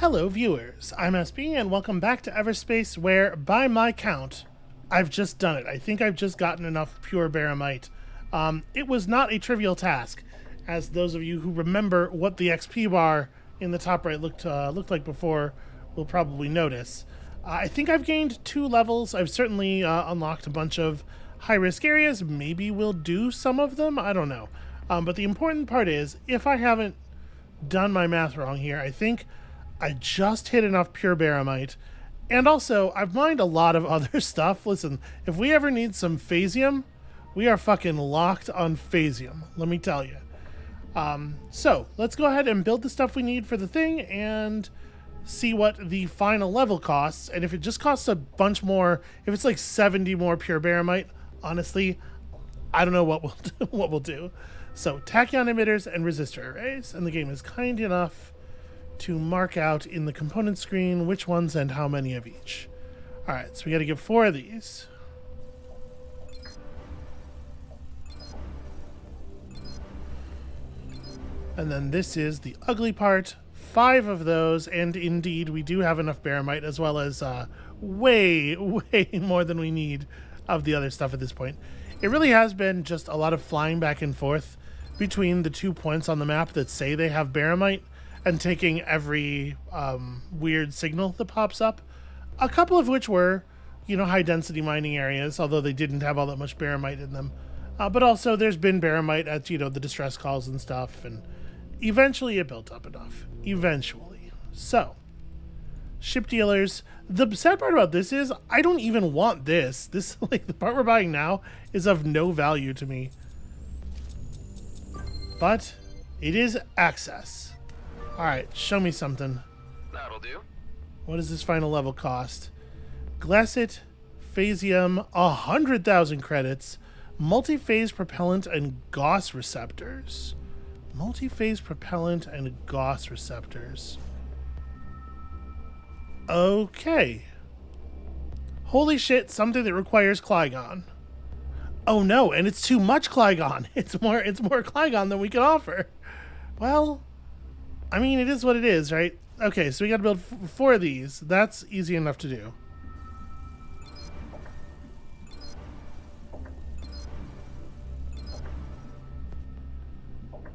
Hello viewers, I'm SB and welcome back to Everspace where, by my count, I've just done it. I think I've just gotten enough pure baramite. It was not a trivial task, as those of you who remember what the XP bar in the top right looked like before will probably notice. I think I've gained 2 levels. I've certainly unlocked a bunch of high-risk areas. Maybe we'll do some of them, I don't know. But the important part is, if I haven't done my math wrong here, I think I just hit enough pure baramite. And also, I've mined a lot of other stuff. Listen, if we ever need some phasium, we are fucking locked on phasium, let me tell you. So, let's go ahead and build the stuff we need for the thing and see what the final level costs. And if it just costs a bunch more, if it's like 70 more pure baramite, honestly, I don't know what we'll do. What we'll do. So, tachyon emitters and resistor arrays. And the game is kind enough to mark out in the component screen which ones and how many of each. Alright, so we gotta get 4 of these. And then this is the ugly part. 5 of those, and indeed we do have enough baramite as well as way more than we need of the other stuff at this point. It really has been just a lot of flying back and forth between the 2 points on the map that say they have baramite and taking every weird signal that pops up. A couple of which were, high density mining areas, although they didn't have all that much baramite in them. But also there's been baramite at, the distress calls and stuff, and eventually it built up enough. Eventually. So, ship dealers. The sad part about this is I don't even want this. This, the part we're buying now is of no value to me. But it is access. Alright, show me something. That'll do. What does this final level cost? Glassite, phasium, 100,000 credits, multi-phase propellant and Gauss receptors. Multi-phase propellant and Gauss receptors. Okay. Holy shit, something that requires Clygon. Oh no, and it's too much Clygon. It's more Clygon than we can offer. Well, I mean, it is what it is, right? Okay, so we gotta build 4 of these. That's easy enough to do.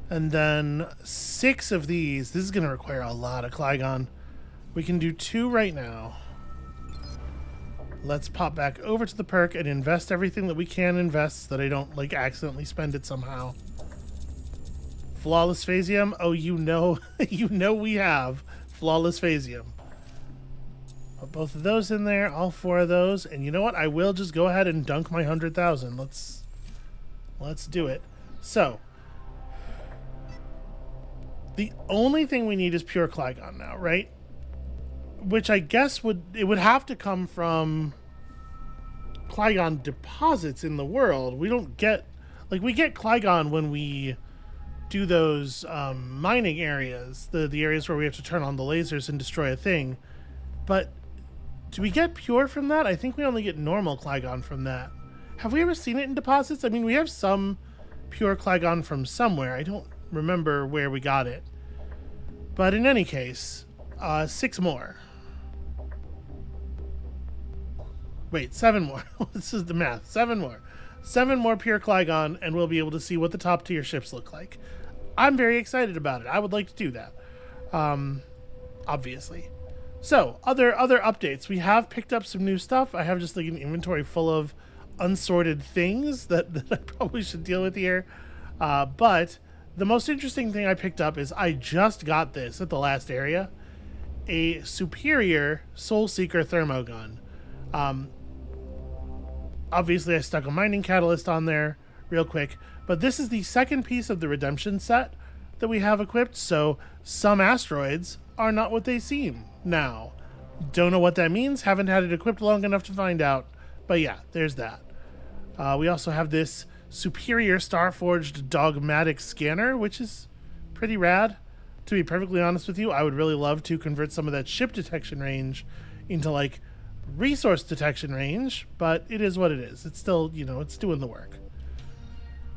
And then 6 of these. This is gonna require a lot of Clygon. We can do 2 right now. Let's pop back over to the perk and invest everything that we can invest so that I don't, accidentally spend it somehow. Flawless phasium. Oh, we have flawless phasium. Put both of those in there, all 4 of those, and you know what? I will just go ahead and dunk my 100,000. Let's do it. So, the only thing we need is pure Clygon now, right? Which I guess would have to come from Clygon deposits in the world. We don't get we get Clygon when we do those mining areas, the areas where we have to turn on the lasers and destroy a thing. But do we get pure from that? I think we only get normal Clygon from that. Have we ever seen it in deposits? I mean, we have some pure Clygon from somewhere. I don't remember where we got it. But in any case, 6 more. Wait, 7 more. This is the math. 7 more. 7 more pure Clygon, and we'll be able to see what the top tier ships look like. I'm very excited about it. I would like to do that. Obviously. So, other updates. We have picked up some new stuff. I have just an inventory full of unsorted things that I probably should deal with here. But the most interesting thing I picked up is I just got this at the last area. A superior Soul Seeker thermogun. Obviously, I stuck a mining catalyst on there real quick, but this is the second piece of the redemption set that we have equipped, so some asteroids are not what they seem now. Don't know what that means, haven't had it equipped long enough to find out, but yeah, there's that. We also have this superior Starforged dogmatic scanner, which is pretty rad. To be perfectly honest with you, I would really love to convert some of that ship detection range into resource detection range, but it is what it is. It's still, it's doing the work.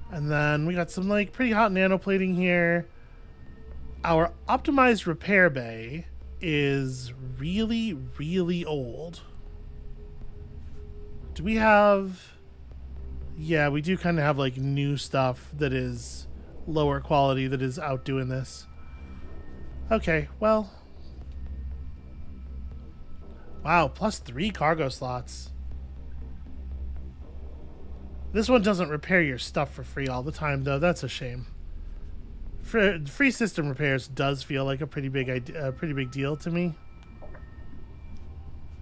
And then we got some pretty hot nanoplating here. Our optimized repair bay is really, really old. Do we have... Yeah, we do kind of have like new stuff that is lower quality that is outdoing this. Okay, well. Wow, +3 cargo slots. This one doesn't repair your stuff for free all the time, though. That's a shame. Free system repairs does feel like a pretty big deal to me.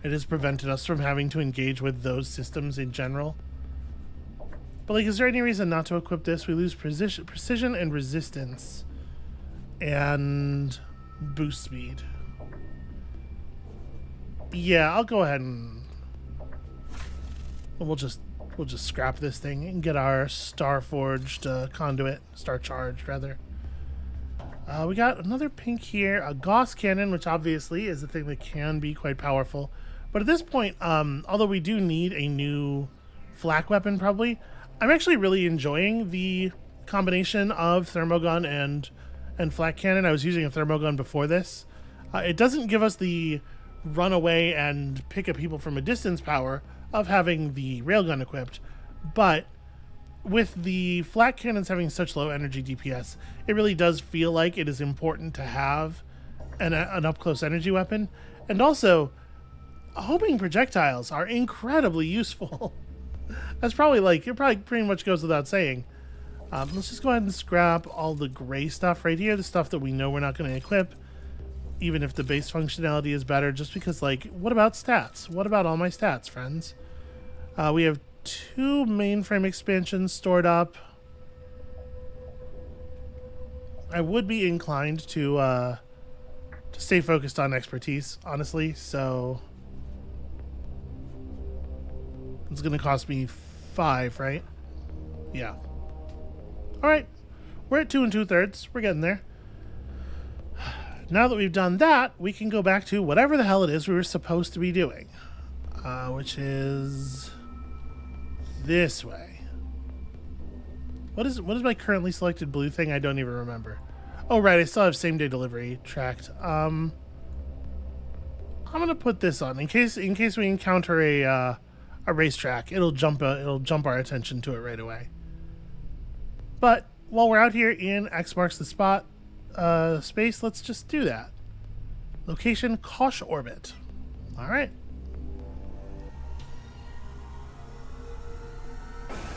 It has prevented us from having to engage with those systems in general. But, like, is there any reason not to equip this? We lose precision and resistance. And boost speed. Yeah, I'll go ahead and... We'll just scrap this thing and get our star-forged conduit. Star-charged, rather. We got another pink here. A Gauss cannon, which obviously is a thing that can be quite powerful. But at this point, although we do need a new flak weapon, probably... I'm actually really enjoying the combination of thermogun and flak cannon. I was using a thermogun before this. It doesn't give us the run away and pick at people from a distance power of having the railgun equipped, but with the flak cannons having such low energy DPS, it really does feel like it is important to have an up-close energy weapon. And also, homing projectiles are incredibly useful. That's probably like, it probably pretty much goes without saying. Let's just go ahead and scrap all the gray stuff right here, the stuff that we know we're not going to equip, even if the base functionality is better, just because, like, what about stats? What about all my stats, friends? We have 2 mainframe expansions stored up. I would be inclined to stay focused on expertise, honestly, so... It's going to cost me 5, right? Yeah. Alright. We're at 2 2/3. We're getting there. Now that we've done that, we can go back to whatever the hell it is we were supposed to be doing. Which is... this way. What is my currently selected blue thing? I don't even remember. Oh, right. I still have same-day delivery tracked. I'm going to put this on in case we encounter a racetrack. It'll jump our attention to it right away. But while we're out here in X marks the spot space, let's just do that. Location Kosh orbit. All right.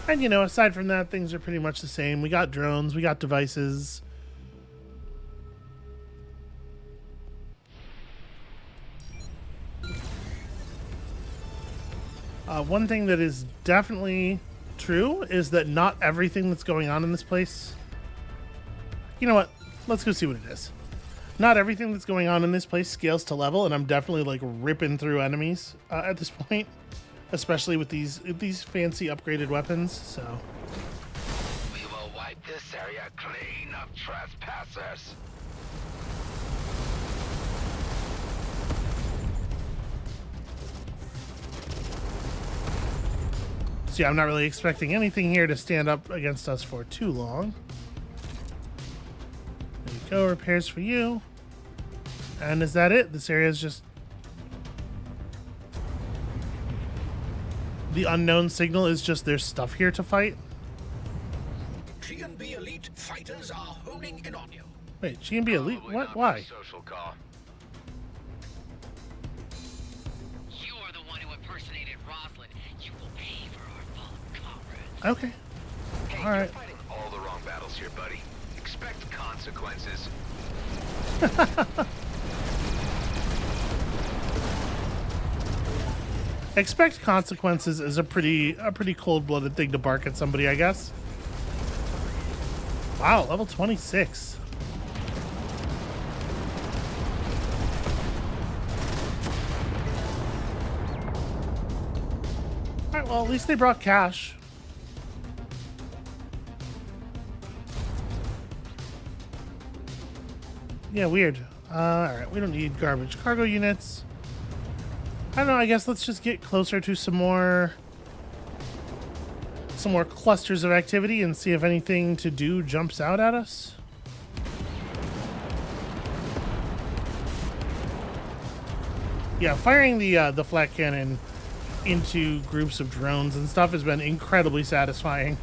And you know, aside from that, things are pretty much the same. We got drones, we got devices. One thing that is definitely true is that not everything that's going on in this place... You know what? Let's go see what it is. Not everything that's going on in this place scales to level, and I'm definitely like ripping through enemies at this point, especially with these fancy upgraded weapons. So we will wipe this area clean of trespassers. So yeah, I'm not really expecting anything here to stand up against us for too long. There you go, repairs for you. And is that it? This area is just... The unknown signal is just there's stuff here to fight? G&B Elite fighters are honing in on you. Wait, G&B Elite? What? Why? Social call. You are the one who impersonated Roslyn. You will pay for our fallen comrades. Okay. Hey, All right. you're fighting all the wrong battles here, buddy. Expect consequences. Expect consequences is a pretty cold-blooded thing to bark at somebody, I guess. Wow, level 26. Alright, well, at least they brought cash. Yeah, weird. Alright, we don't need garbage cargo units. I don't know, I guess let's just get closer to some more clusters of activity and see if anything to do jumps out at us. Yeah, firing the flat cannon into groups of drones and stuff has been incredibly satisfying.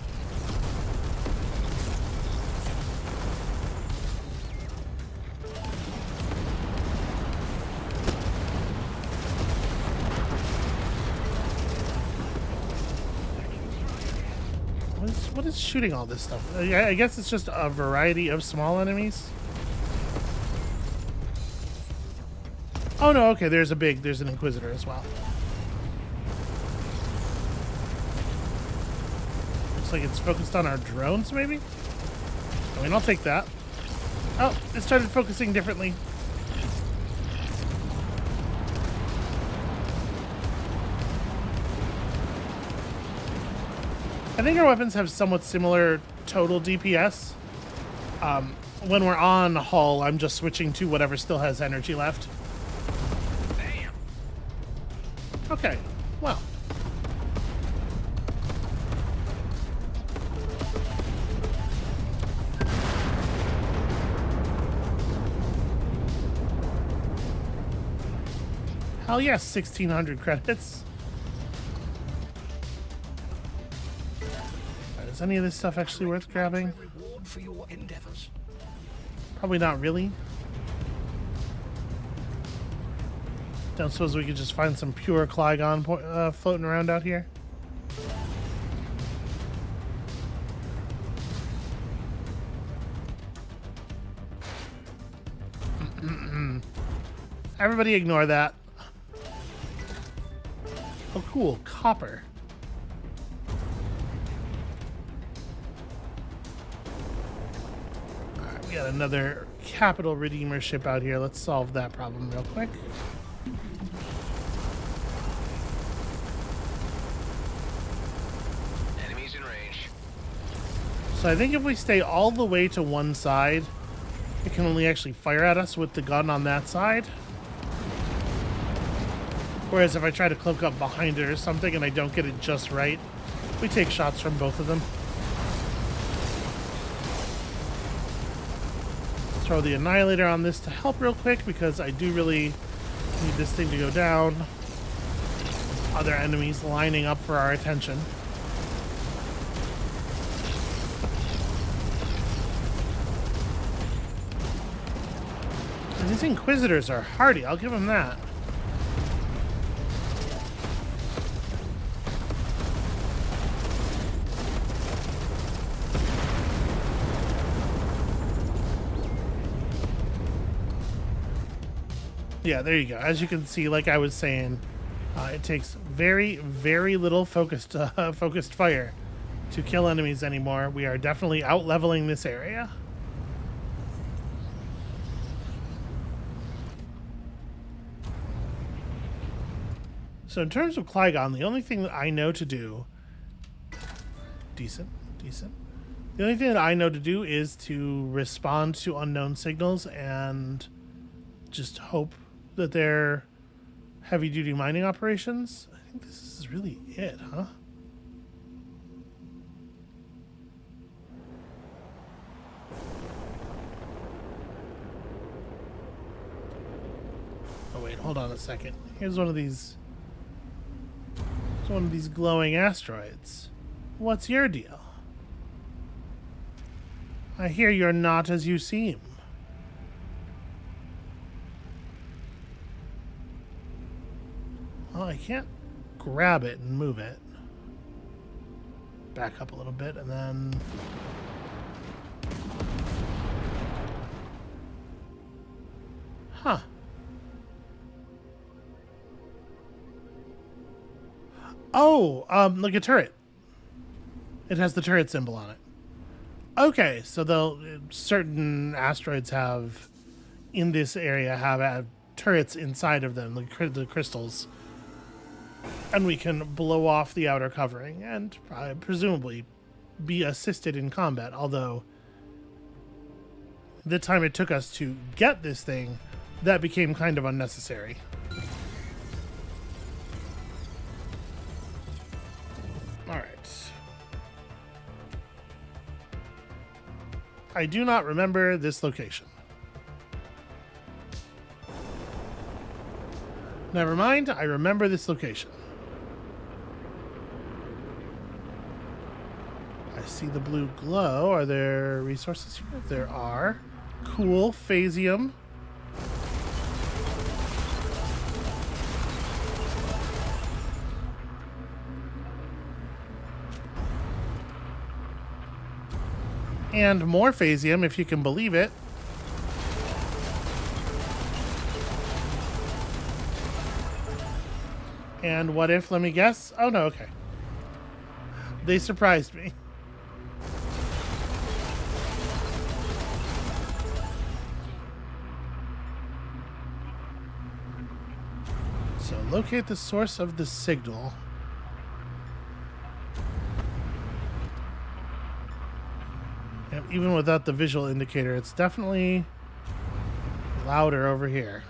What is shooting all this stuff? I guess it's just a variety of small enemies. Oh no, okay, there's an Inquisitor as well. Looks like it's focused on our drones, maybe? I mean, I'll take that. Oh, it started focusing differently. I think our weapons have somewhat similar total DPS. When we're on hull, I'm just switching to whatever still has energy left. Damn. Okay, well. Hell yes, 1,600 credits. Is any of this stuff actually worth grabbing? Reward for your endeavors. Probably not really. Don't suppose we could just find some pure Klygon floating around out here? Everybody ignore that. Oh cool, copper. Alright, we got another capital Redeemer ship out here. Let's solve that problem real quick. Enemies in range. So I think if we stay all the way to one side, it can only actually fire at us with the gun on that side. Whereas if I try to cloak up behind it or something and I don't get it just right, we take shots from both of them. Throw the Annihilator on this to help real quick because I do really need this thing to go down. Other enemies lining up for our attention. And these Inquisitors are hardy, I'll give them that. Yeah, there you go. As you can see, like I was saying, it takes very, very little focused fire to kill enemies anymore. We are definitely out-leveling this area. So in terms of Klygon, the only thing that I know to do... Decent. The only thing that I know to do is to respond to unknown signals and just hope that they're heavy-duty mining operations. I think this is really it, huh? Oh wait, hold on a second. Here's one of these. It's one of these glowing asteroids. What's your deal? I hear you're not as you seem. Well, I can't grab it and move it. Back up a little bit and then... Huh. Oh, like a turret. It has the turret symbol on it. Okay, so certain asteroids have, in this area, have turrets inside of them, the crystals. And we can blow off the outer covering and presumably be assisted in combat, although the time it took us to get this thing, that became kind of unnecessary. Alright. I do not remember this location. Never mind, I remember this location. I see the blue glow. Are there resources here? There are. Cool. Phasium. And more phasium, if you can believe it. And what if, let me guess? Oh no, okay. They surprised me. So locate the source of the signal. And even without the visual indicator, it's definitely louder over here.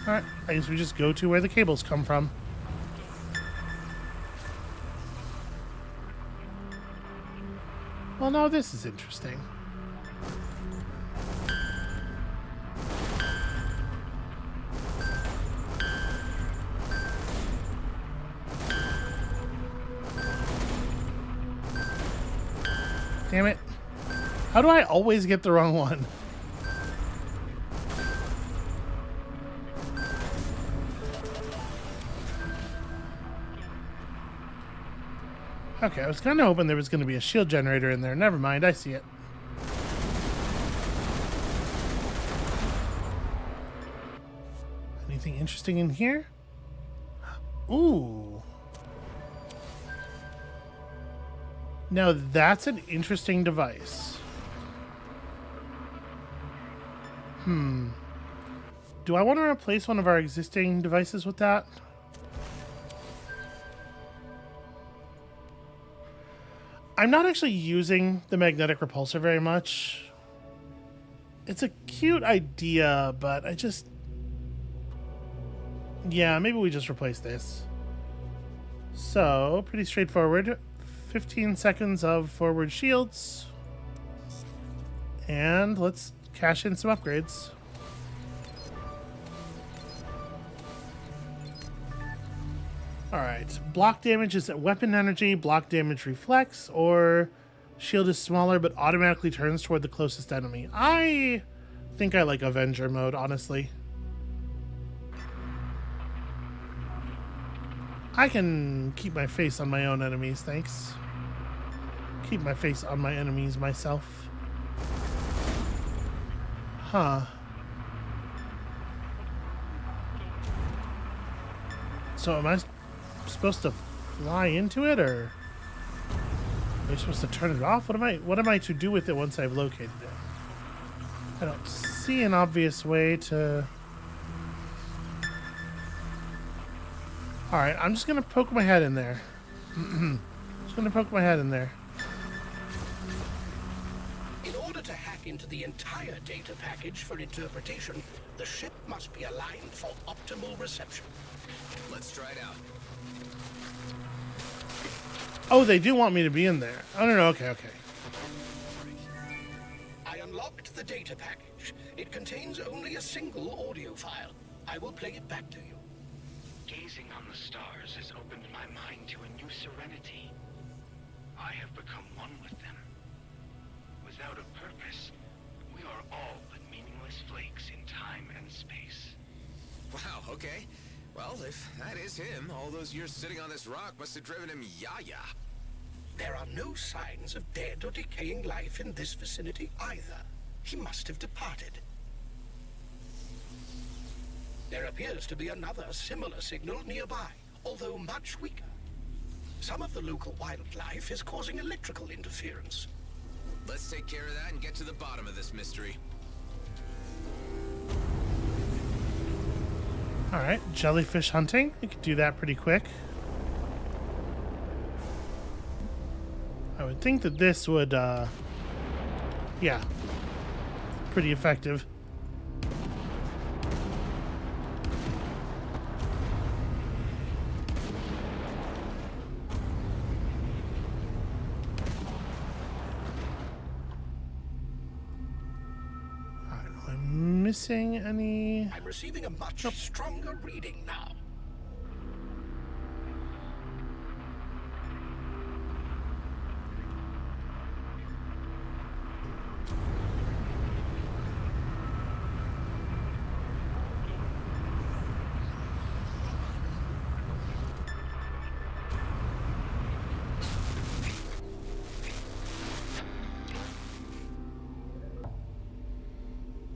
Alright, I guess we just go to where the cables come from. Well, now this is interesting. Damn it. How do I always get the wrong one? Okay, I was kind of hoping there was going to be a shield generator in there. Never mind, I see it. Anything interesting in here? Ooh. Now that's an interesting device. Do I want to replace one of our existing devices with that? I'm not actually using the magnetic repulsor very much. It's a cute idea, but I just... Yeah, maybe we just replace this. So, pretty straightforward. 15 seconds of forward shields. And let's cash in some upgrades. Alright, block damage is at weapon energy, block damage reflects, or shield is smaller but automatically turns toward the closest enemy. I think I like Avenger mode, honestly. I can keep my face on my own enemies, thanks. Keep my face on my enemies myself. Huh. So am I supposed to fly into it, or am I supposed to turn it off? What am I to do with it once I've located it? I don't see an obvious way to... Alright, I'm just gonna poke my head in there. Just gonna poke my head in there. In order to hack into the entire data package for interpretation, the ship must be aligned for optimal reception. Let's try it out. Oh, they do want me to be in there. Oh, no, okay. I unlocked the data package. It contains only a single audio file. I will play it back to you. Gazing on the stars has opened my mind to a new serenity. I have become one with them. Without a purpose, we are all but meaningless flakes in time and space. Wow, okay. Well, if that is him, all those years sitting on this rock must have driven him yaya. There are no signs of dead or decaying life in this vicinity either. He must have departed. There appears to be another similar signal nearby, although much weaker. Some of the local wildlife is causing electrical interference. Let's take care of that and get to the bottom of this mystery. Alright, jellyfish hunting. We could do that pretty quick. I would think that this would, yeah, pretty effective. missing any? I'm receiving a much stronger reading now.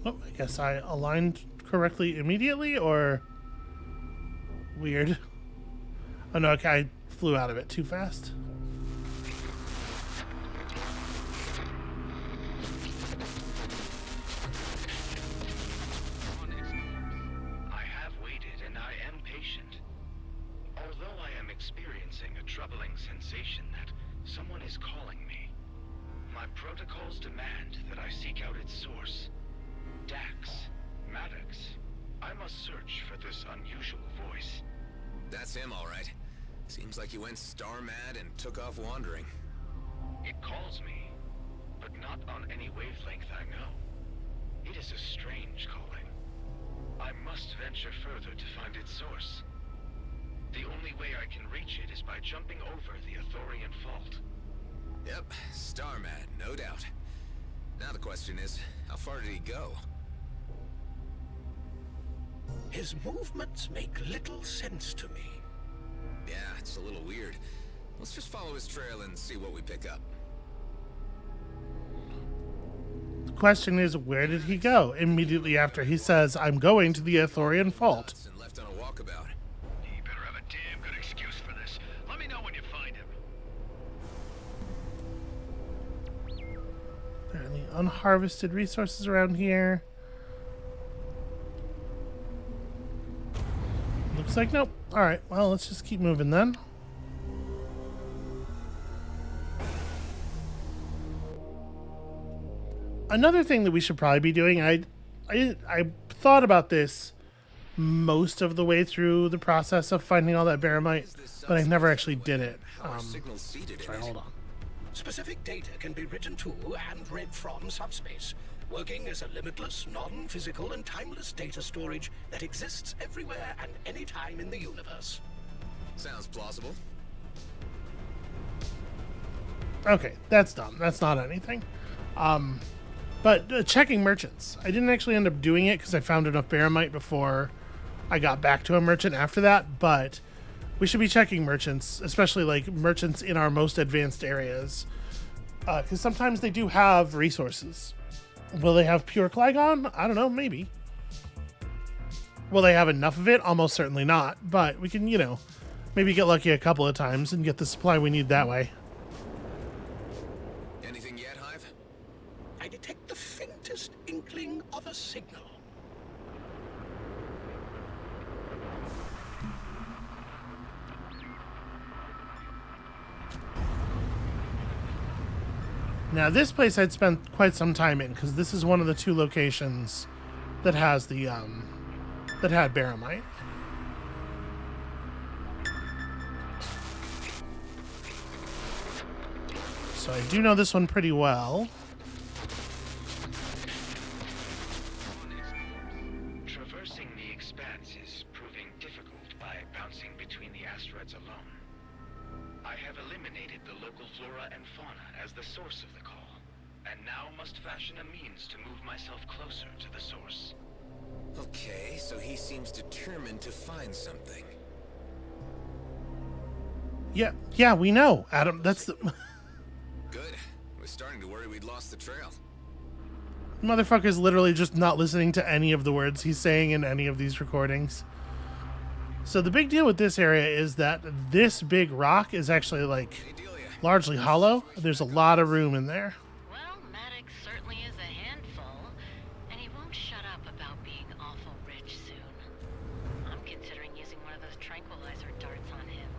Oh, I guess I aligned correctly immediately, or weird. Oh no, okay, I flew out of it too fast. I have waited and I am patient. Although I am experiencing a troubling sensation that someone is calling me, my protocols demand that I seek out its source. Dax, Maddox, I must search for this unusual voice. That's him, all right. Seems like he went star mad and took off wandering. It calls me, but not on any wavelength I know. It is a strange calling. I must venture further to find its source. The only way I can reach it is by jumping over the Athorian fault. Yep, star mad, no doubt. Now the question is, how far did he go? His movements make little sense to me. Yeah, it's a little weird. Let's just follow his trail and see what we pick up. The question is, where did he go? Immediately after he says, I'm going to the Athorian fault. And left on a walkabout. You better have a damn good excuse for this. Let me know when you find him. Are there any unharvested resources around here? Looks like nope. Alright, well, let's just keep moving then. Another thing that we should probably be doing, I thought about this most of the way through the process of finding all that baramite, but I never actually did it. Sorry, hold on. Specific data can be written to and read from subspace, working as a limitless, non-physical and timeless data storage that exists everywhere and anytime in the universe. Sounds plausible. Okay, that's dumb. That's not anything. But checking merchants. I didn't actually end up doing it because I found enough baramite before I got back to a merchant after that, but we should be checking merchants, especially like merchants in our most advanced areas, because sometimes they do have resources. Will they have pure Clygon? I don't know, maybe. Will they have enough of it? Almost certainly not, but we can, maybe get lucky a couple of times and get the supply we need that way. Anything yet, Hive? I detect the faintest inkling of a signal. Now, this place I'd spent quite some time in, because this is one of the two locations that has the, that had baramite. So I do know this one pretty well. Traversing the expanse is proving difficult by bouncing between the asteroids alone. I have eliminated the local flora and fauna as the source of the call, and now must fashion a means to move myself closer to the source. Okay, so he seems determined to find something. Yeah, we know, Adam. That's the... Good. We're starting to worry we'd lost the trail. Motherfucker's literally just not listening to any of the words he's saying in any of these recordings. So the big deal with this area is that this big rock is actually, like, largely hollow. There's a lot of room in there. Well, Maddox certainly is a handful, and he won't shut up about being awful rich soon. I'm considering using one of those tranquilizer darts on him.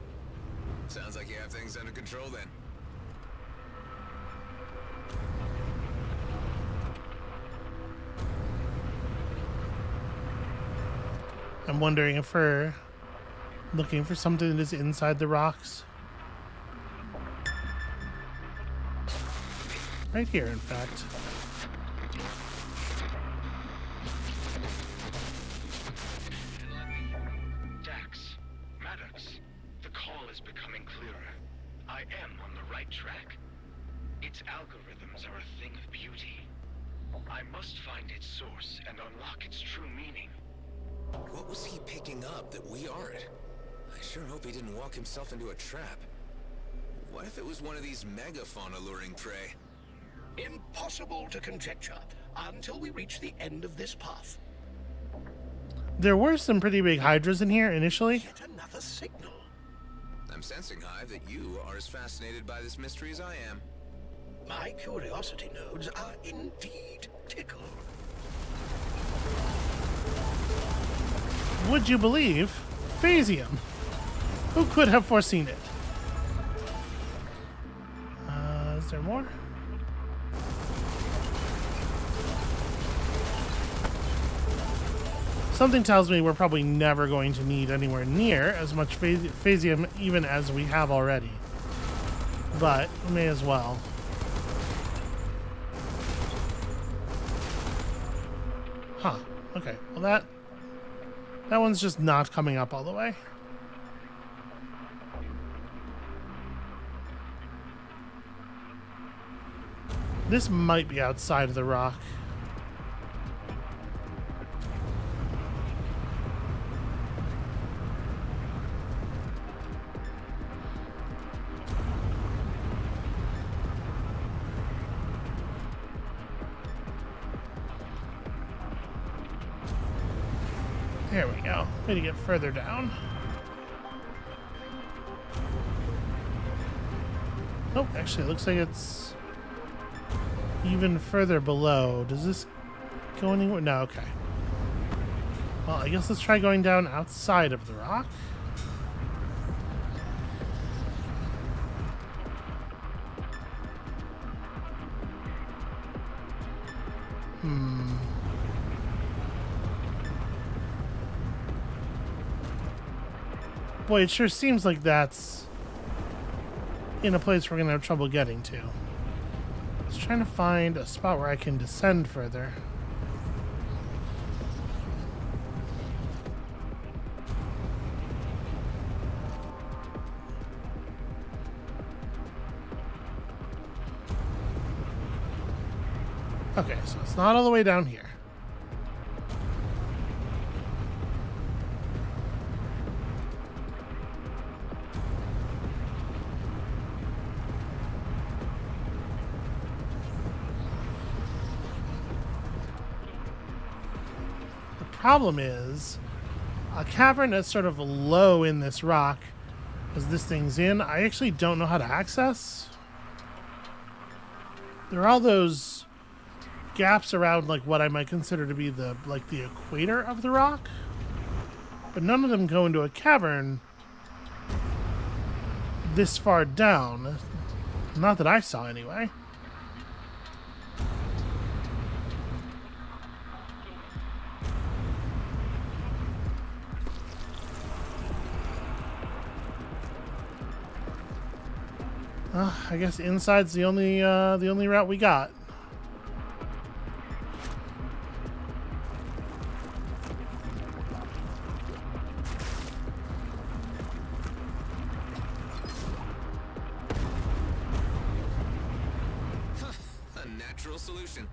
Sounds like you have things under control then. I'm wondering if we're looking for something that's inside the rocks. Right here, in fact. becoming clearer. I am on the right track. Its algorithms are a thing of beauty. I must find its source and unlock its true meaning. What was he picking up that we aren't? I sure hope he didn't walk himself into a trap. What if it was one of these megafauna luring prey? Impossible to conjecture until we reach the end of this path. There were some pretty big hydras in here initially. Yet another signal. I'm sensing, Hive, that you are as fascinated by this mystery as I am. My curiosity nodes are indeed tickled. Would you believe? Phasium. Who could have foreseen it? Is there more? Something tells me we're probably never going to need anywhere near as much phasium even as we have already. But we may as well. Huh. Okay. Well, that one's just not coming up all the way. This might be outside of the rock. There we go. Way to get further down. Oh, actually, it looks like it's even further below. Does this go anywhere? No, okay. Well, I guess let's try going down outside of the rock. Boy, it sure seems like that's in a place we're going to have trouble getting to. Just trying to find a spot where I can descend further. Okay, so it's not all the way down here. Problem is a cavern that's sort of low in this rock as this thing's in. I actually don't know how to access. There are all those gaps around like what I might consider to be the equator of the rock, but none of them go into a cavern this far down. Not that I saw anyway. I guess inside's the only route we got. A natural solution.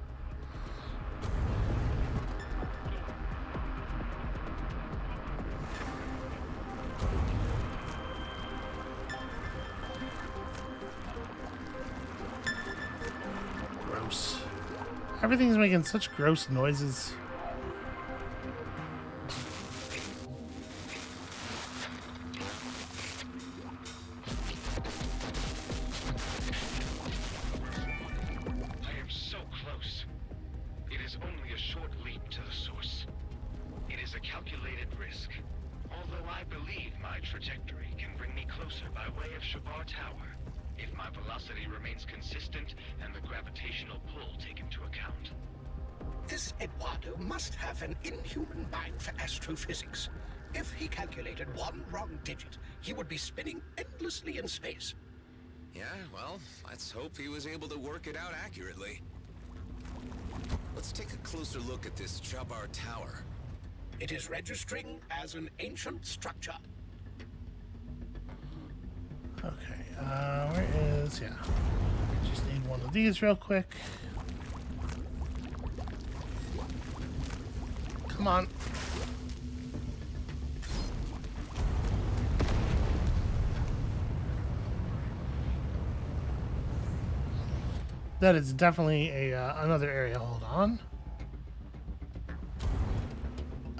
Gross. Everything's making such gross noises. I am so close. It is only a short leap to the source. It is a calculated risk. Although I believe my trajectory can bring me closer by way of Shabar Tower, if my velocity remains consistent and the gravitational pull taken into account. This Eduardo must have an inhuman mind for astrophysics. If he calculated one wrong digit, he would be spinning endlessly in space. Yeah, well, let's hope he was able to work it out accurately. Let's take a closer look at this Shabar Tower. It is registering as an ancient structure. where is... Yeah. Just need one of these real quick. Come on. That is definitely a another area. Hold on.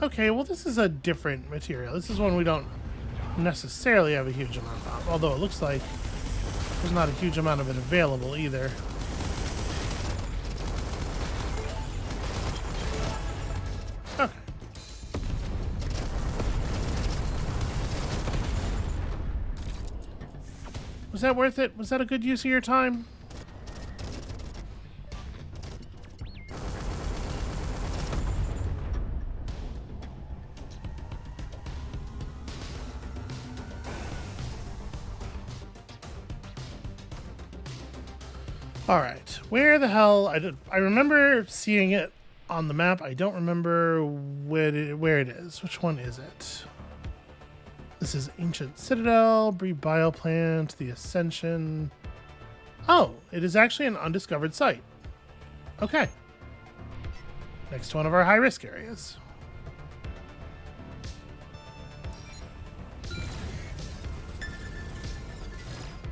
Okay, well this is a different material. This is one we don't necessarily have a huge amount of, although it looks like there's not a huge amount of it available either. Okay. Was that worth it? Was that a good use of your time? All right, where the hell? I remember seeing it on the map. I don't remember where it is. Which one is it? This is Ancient Citadel, Breed Bioplant, the Ascension. Oh, it is actually an undiscovered site. Okay. Next to one of our high-risk areas.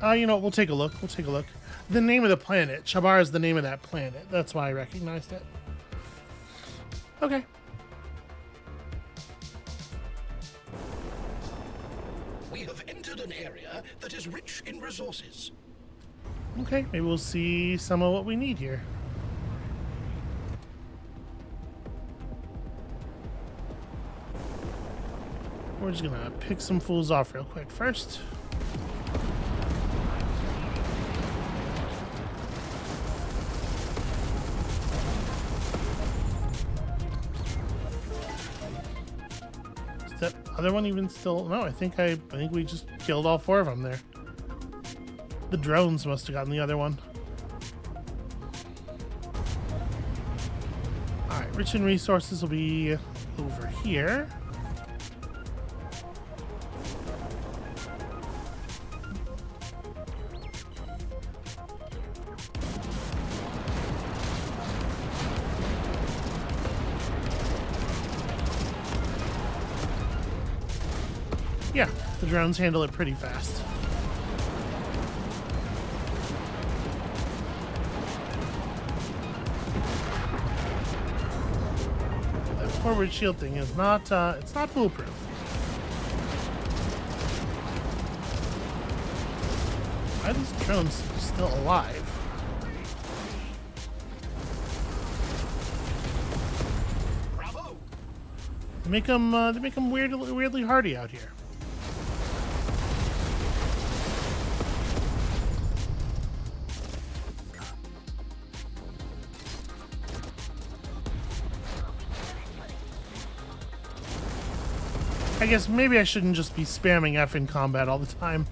You know what? We'll take a look. We'll take a look. The name of the planet. Chabar is the name of that planet. That's why I recognized it. Okay. We have entered an area that is rich in resources. Okay, maybe we'll see some of what we need here. We're just gonna pick some fools off real quick first. That other one even still? No, I think we just killed all 4 of them there. The drones must have gotten the other one. All right, rich in resources will be over here. Yeah, the drones handle it pretty fast. That forward shield thing is not, it's not foolproof. Why are these drones still alive? Bravo! They make them weirdly hardy out here. I guess maybe I shouldn't just be spamming F in combat all the time.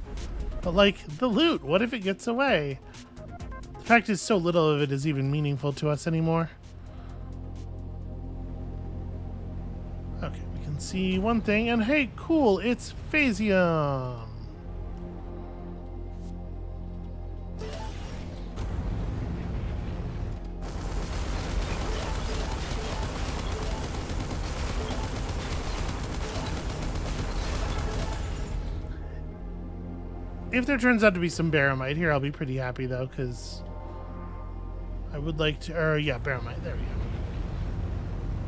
But like, the loot, what if it gets away? The fact is so little of it is even meaningful to us anymore. Okay, we can see one thing, and hey, cool, it's phasium! If there turns out to be some baramite here, I'll be pretty happy though, because I would like to, or yeah, baramite, there we go.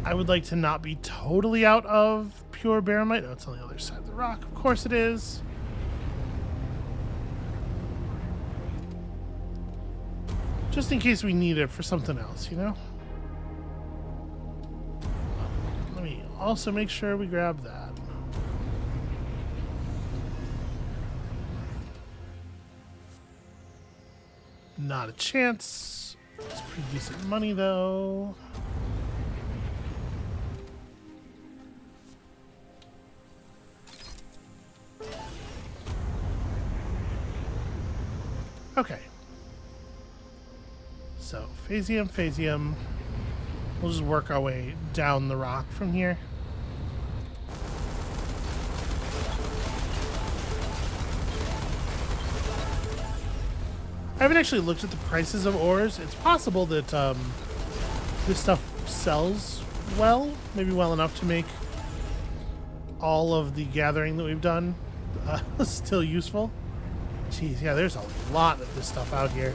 I would like to not be totally out of pure baramite. Oh, it's on the other side of the rock. Of course it is. Just in case we need it for something else, you know? Let me also make sure we grab that. Not a chance. It's pretty decent money, though. Okay. So, phasium. We'll just work our way down the rock from here. I haven't actually looked at the prices of ores. It's possible that this stuff sells well, maybe well enough to make all of the gathering that we've done still useful. Jeez, yeah, there's a lot of this stuff out here.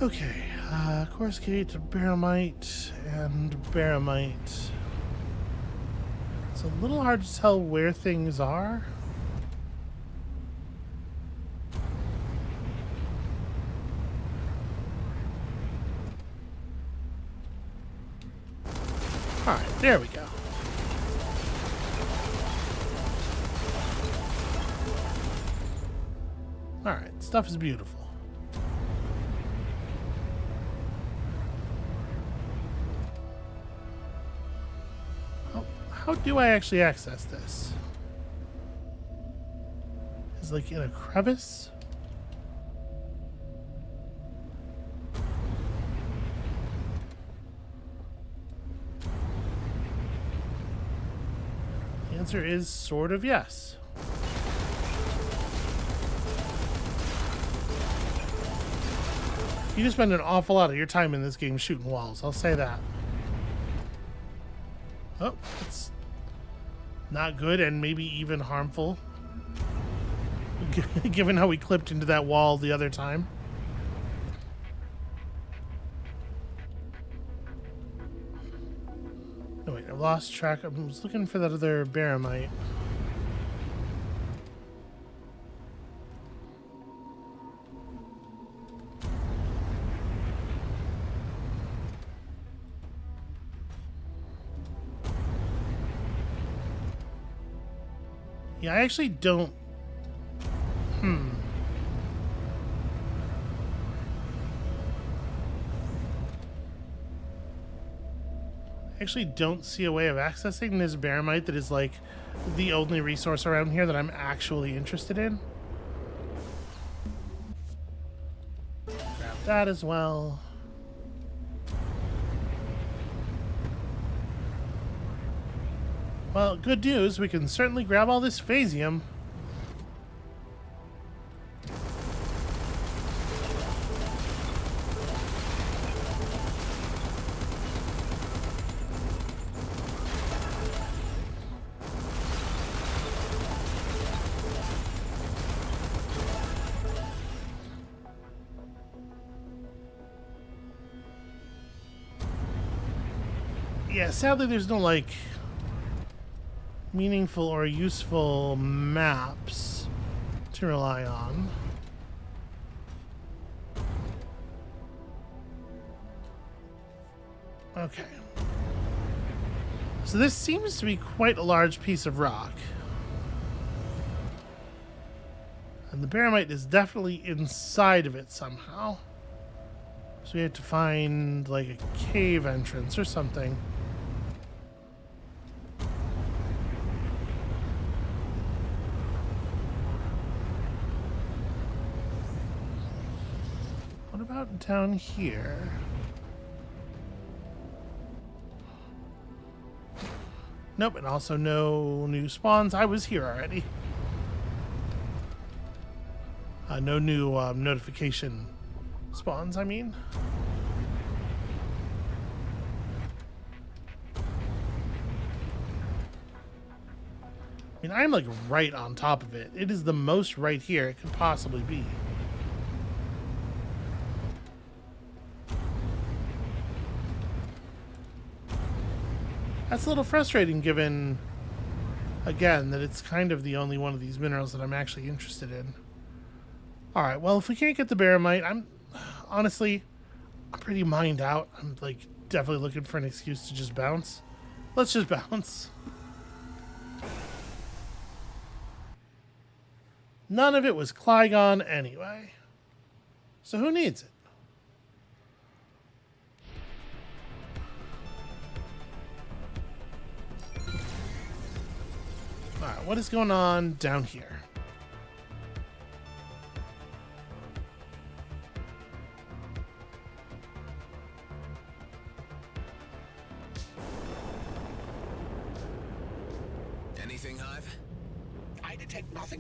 Okay, course gate, baramite, and baramite. It's a little hard to tell where things are. Alright, there we go. Alright, stuff is beautiful. How do I actually access this? Is it like in a crevice? The answer is sort of yes. You just spend an awful lot of your time in this game shooting walls, I'll say that. Oh, that's not good and maybe even harmful, given how we clipped into that wall the other time. No, wait, I lost track. I was looking for that other baramite. Yeah, I actually don't... I actually don't see a way of accessing this baramite that is, like, the only resource around here that I'm actually interested in. Grab that as well. Well, good news, we can certainly grab all this phasium. Yeah, sadly there's no, like, meaningful or useful maps to rely on. Okay. So this seems to be quite a large piece of rock. And the baramite is definitely inside of it somehow. So we have to find, like, a cave entrance or something. What about down here? Nope, and also no new spawns. I was here already. No new notification spawns, I mean. I mean, I'm like right on top of it. It is the most right here it could possibly be. That's a little frustrating given, again, that it's kind of the only one of these minerals that I'm actually interested in. Alright, well, if we can't get the baramite, I'm pretty mined out. I'm, like, definitely looking for an excuse to just bounce. Let's just bounce. None of it was Clygon anyway. So who needs it? Alright, what is going on down here?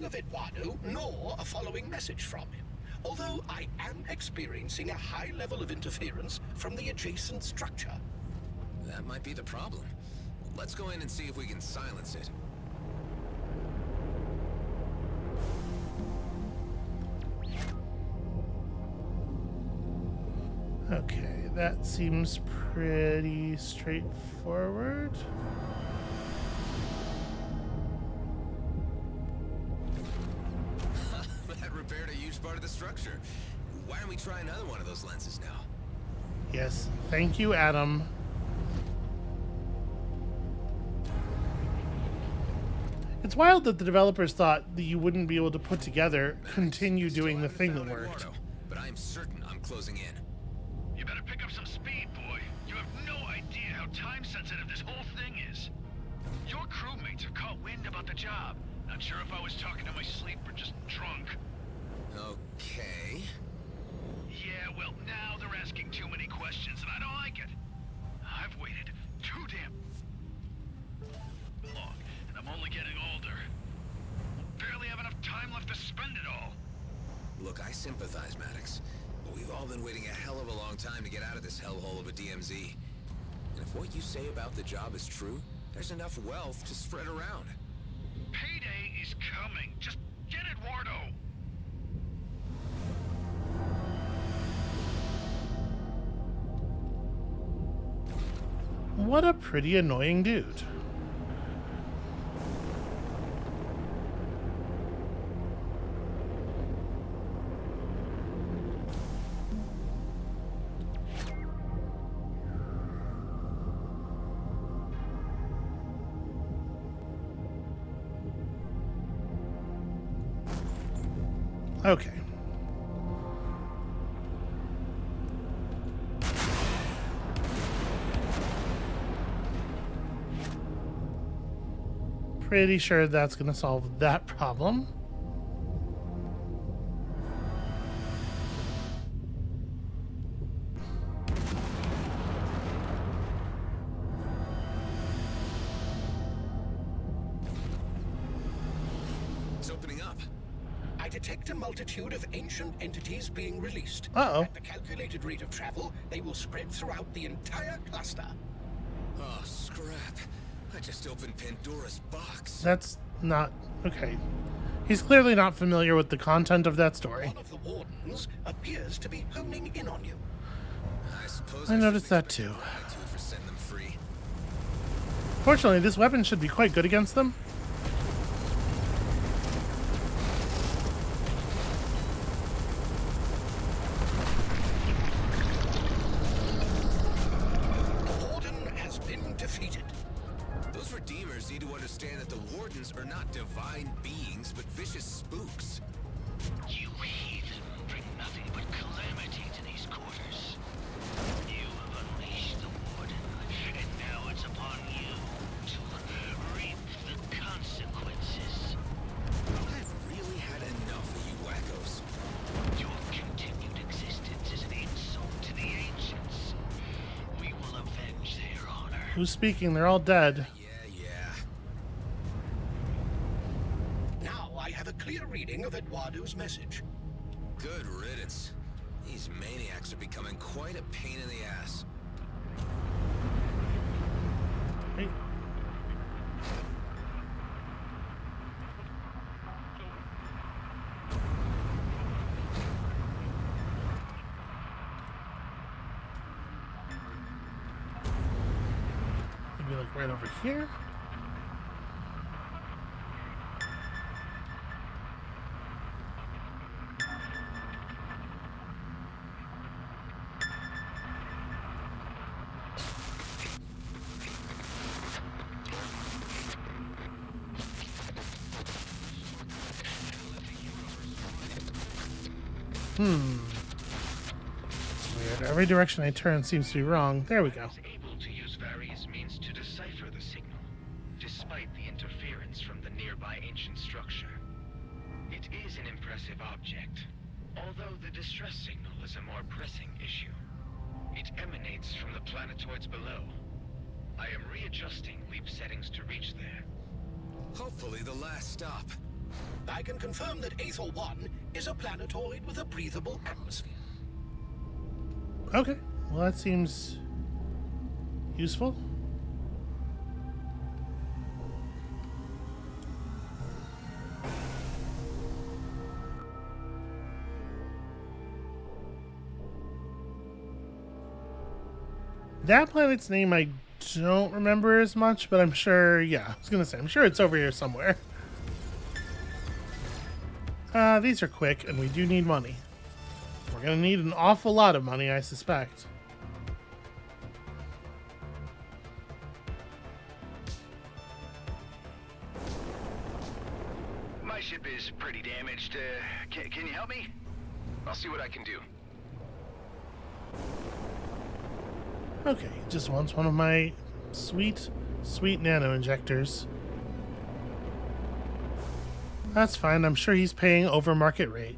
reading of Eduardo, nor a following message from him. Although I am experiencing a high level of interference from the adjacent structure. That might be the problem. Let's go in and see if we can silence it. Okay, that seems pretty straightforward. That repaired a huge part of the structure. Why don't we try another one of those lenses now? Yes, thank you, Adam. It's wild that the developers thought that you wouldn't be able to put together, continue doing the thing that worked. Eduardo, but I'm certain I'm closing in. You better pick up some speed, boy. You have no idea how time-sensitive this whole thing is. Your crewmates have caught wind about the job. Not sure if I was talking in my sleep or just drunk. Okay. Yeah, well, now they're asking too many questions, and I don't like it. I've waited too damn long, and I'm only getting older. Barely have enough time left to spend it all. Look, I sympathize, Maddox. But we've all been waiting a hell of a long time to get out of this hellhole of a DMZ. And if what you say about the job is true, there's enough wealth to spread around. Payday is coming. Just get Eduardo. What a pretty annoying dude. Okay. Pretty sure that's going to solve that problem. It's opening up. I detect a multitude of ancient entities being released. Uh-oh. At the calculated rate of travel, they will spread throughout the entire cluster. Oh, scrap. I just opened Pandora's box. That's not... Okay. He's clearly not familiar with the content of that story. One of the wardens appears to be honing in on you. I suppose I should noticed that expect too. gratitude for setting them free. Fortunately, this weapon should be quite good against them. The warden has been defeated. Those Redeemers need to understand that the Wardens are not divine beings, but vicious spooks. You heathen bring nothing but calamity to these quarters. You have unleashed the Warden, and now it's upon you to reap the consequences. I've really had enough of you wackos. Your continued existence is an insult to the ancients. We will avenge their honor. Who's speaking? They're all dead. Yeah. Now I have a clear reading of Eduardo's message. Good riddance. These maniacs are becoming quite a pain in the ass. Hey. Maybe like right over here. It's weird. Every direction I turn seems to be wrong. There we go. Is able to use various means to decipher the signal, despite the interference from the nearby ancient structure. It is an impressive object, although the distress signal is a more pressing issue. It emanates from the planetoids below. I am readjusting leap settings to reach there. Hopefully the last stop. I can confirm that Aethel 1 is a planetoid with a breathable atmosphere. Okay, well that seems useful. That planet's name I don't remember as much, but I'm sure, yeah, I was gonna say, I'm sure it's over here somewhere. These are quick, and we do need money. We're gonna need an awful lot of money, I suspect. My ship is pretty damaged. Can you help me? I'll see what I can do. Okay, just wants one of my sweet nano injectors. That's fine, I'm sure he's paying over market rate.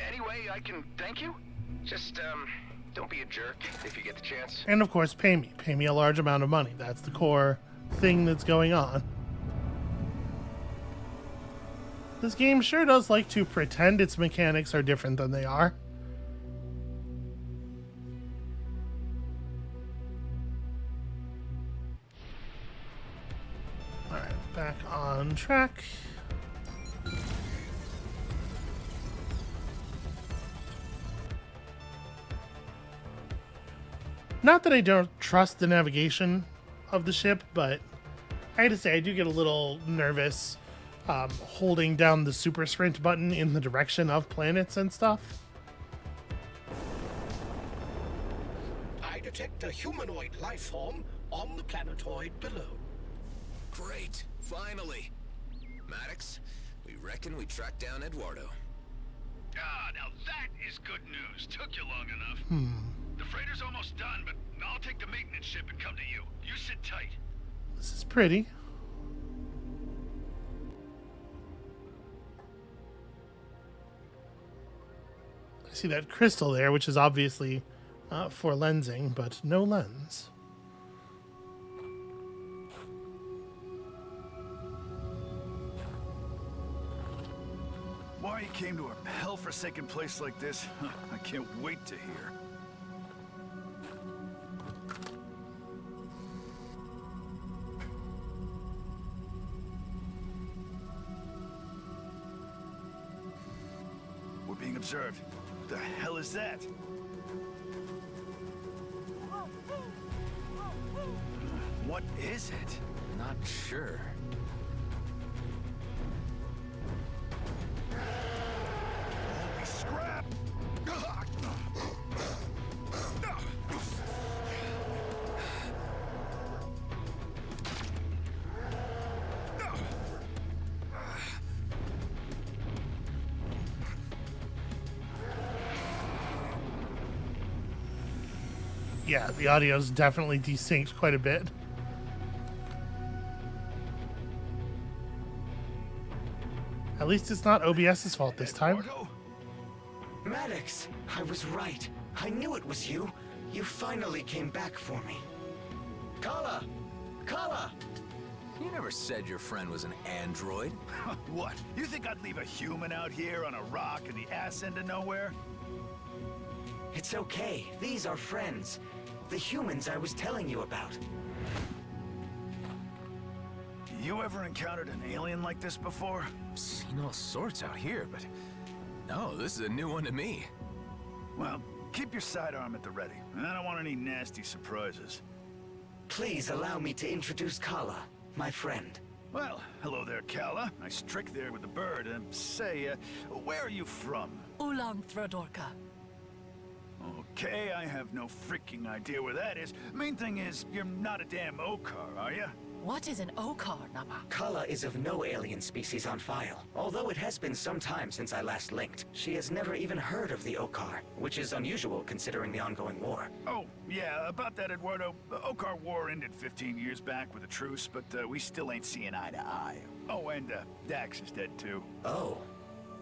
Anyway, I can thank you. Just, don't be a jerk if you get the chance. And of course, pay me. Pay me a large amount of money. That's the core thing that's going on. This game sure does like to pretend its mechanics are different than they are. Alright, back on track. Not that I don't trust the navigation of the ship, but I had to say I do get a little nervous holding down the super sprint button in the direction of planets and stuff. I detect a humanoid life form on the planetoid below. Great, finally. Maddox, we reckon we tracked down Eduardo. Ah, now that is good news. Took you long enough. The freighter's almost done, but I'll take the maintenance ship and come to you. You sit tight. This is pretty. I see that crystal there, which is obviously for lensing, but no lens. Why you came to a hell-forsaken place like this, I can't wait to hear. We're being observed. What the hell is that? What is it? Not sure. Holy scrap! Yeah, the audio's definitely desynced quite a bit. At least it's not OBS's fault this time. Eduardo? Maddox, I was right. I knew it was you. You finally came back for me. Khala! Khala! You never said your friend was an android. What? You think I'd leave a human out here on a rock in the ass end of nowhere? It's okay. These are friends. The humans I was telling you about. You ever encountered an alien like this before? Seen all sorts out here, but no, this is a new one to me. Well, keep your sidearm at the ready. I don't want any nasty surprises. Please allow me to introduce Khala, my friend. Well, hello there, Khala. Nice trick there with the bird. Say, where are you from? Ulang Thradorka. Okay, I have no freaking idea where that is. Main thing is, you're not a damn Okar, are you? What is an Okar, Nama? Khala is of no alien species on file. Although it has been some time since I last linked, she has never even heard of the Okar, which is unusual considering the ongoing war. Oh, yeah, about that, Eduardo. The Okar War ended 15 years back with a truce, but we still ain't seeing eye to eye. Oh, and Dax is dead too. Oh.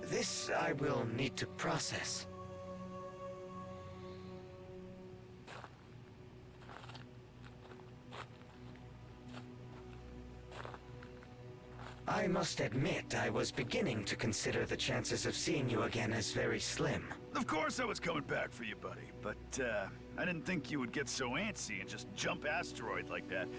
This I will need to process. I must admit, I was beginning to consider the chances of seeing you again as very slim. Of course I was coming back for you, buddy, but I didn't think you would get so antsy and just jump asteroid like that.